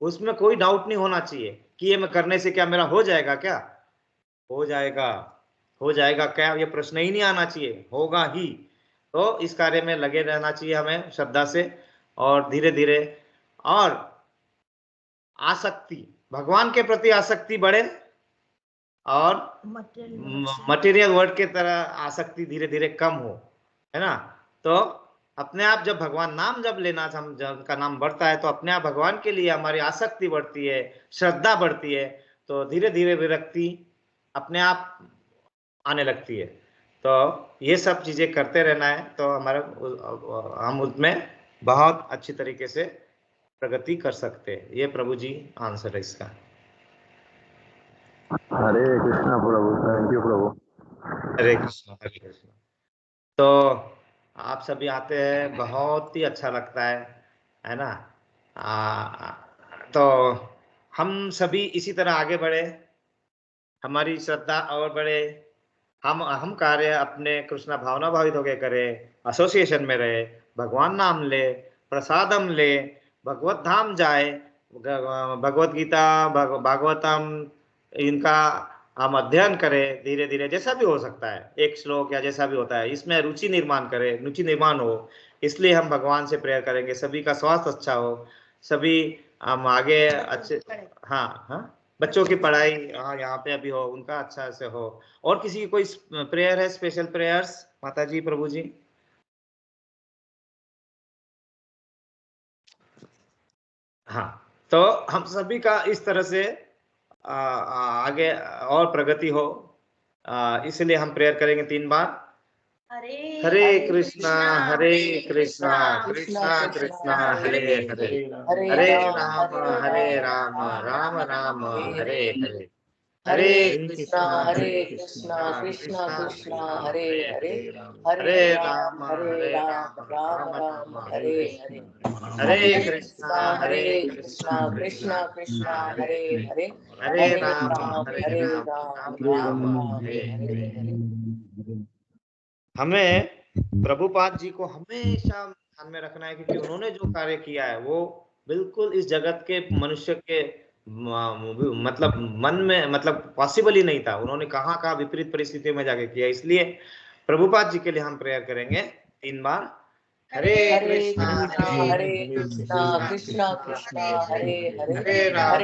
उसमें कोई डाउट नहीं होना चाहिए कि ये मैं करने से क्या मेरा हो जाएगा, क्या हो जाएगा, हो जाएगा क्या, ये प्रश्न ही नहीं आना चाहिए, होगा ही। तो इस कार्य में लगे रहना चाहिए हमें श्रद्धा से, और धीरे धीरे और आसक्ति, भगवान के प्रति आसक्ति बढ़े और मटेरियल वर्ड के तरह आसक्ति धीरे धीरे कम हो, है ना। तो अपने आप जब भगवान नाम जब लेना, हम जब का नाम बढ़ता है तो अपने आप भगवान के लिए हमारी आसक्ति बढ़ती है, श्रद्धा बढ़ती है, तो धीरे धीरे विरक्ति अपने आप आने लगती है। तो ये सब चीजें करते रहना है, तो हमारा हम उसमें बहुत अच्छी तरीके से प्रगति कर सकते हैं। ये प्रभु जी आंसर है इसका। हरे कृष्णा प्रभु, थैंक यू प्रभु। हरे कृष्णा हरे कृष्णा। तो आप सभी आते हैं, बहुत ही अच्छा लगता है ना। तो हम सभी इसी तरह आगे बढ़े, हमारी श्रद्धा और बढ़े, हम कार्य अपने कृष्णा भावना भावित होकर करें, एसोसिएशन में रहे, भगवान नाम ले, प्रसादम ले, भगवत धाम जाए, भगवत गीता भागवतम इनका हम अध्ययन करें, धीरे धीरे जैसा भी हो सकता है, एक श्लोक या जैसा भी होता है, इसमें रुचि निर्माण करें, रुचि निर्माण हो। इसलिए हम भगवान से प्रेयर करेंगे सभी का स्वास्थ्य अच्छा हो, सभी हम आगे अच्छे, हाँ हाँ, बच्चों की पढ़ाई हाँ यहाँ पे अभी हो, उनका अच्छा से हो। और किसी की कोई प्रेयर है, स्पेशल प्रेयर्स माता जी प्रभु जी? हाँ, तो हम सभी का इस तरह से आगे और प्रगति हो, इसलिए हम प्रेयर करेंगे 3 बार। हरे कृष्णा कृष्णा कृष्णा हरे हरे, हरे राम राम राम हरे हरे, हरे कृष्णा कृष्णा कृष्णा कृष्णा हरे हरे, हरे राम राम राम हरे हरे, हरे कृष्णा कृष्णा कृष्णा हरे हरे, हरे राम राम राम हरे हरे। हमें प्रभुपाद जी को हमेशा ध्यान में रखना है, क्योंकि उन्होंने जो कार्य किया है वो बिल्कुल इस जगत के मनुष्य के मतलब मन में मतलब पॉसिबल ही नहीं था। उन्होंने कहाँ विपरीत परिस्थितियों में जाके किया। इसलिए प्रभुपाद जी के लिए हम प्रेयर करेंगे 3 बार। हरे कृष्णा कृष्णा कृष्णा हरे हरे, हरे राम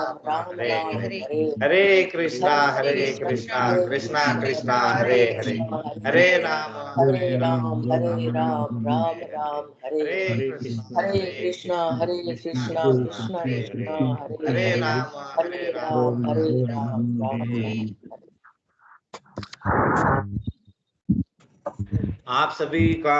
राम हरे हरे, हरे कृष्णा कृष्णा कृष्णा हरे हरे, हरे राम राम राम हरे कृष्णा कृष्णा कृष्णा हरे राम राम। आप सभी का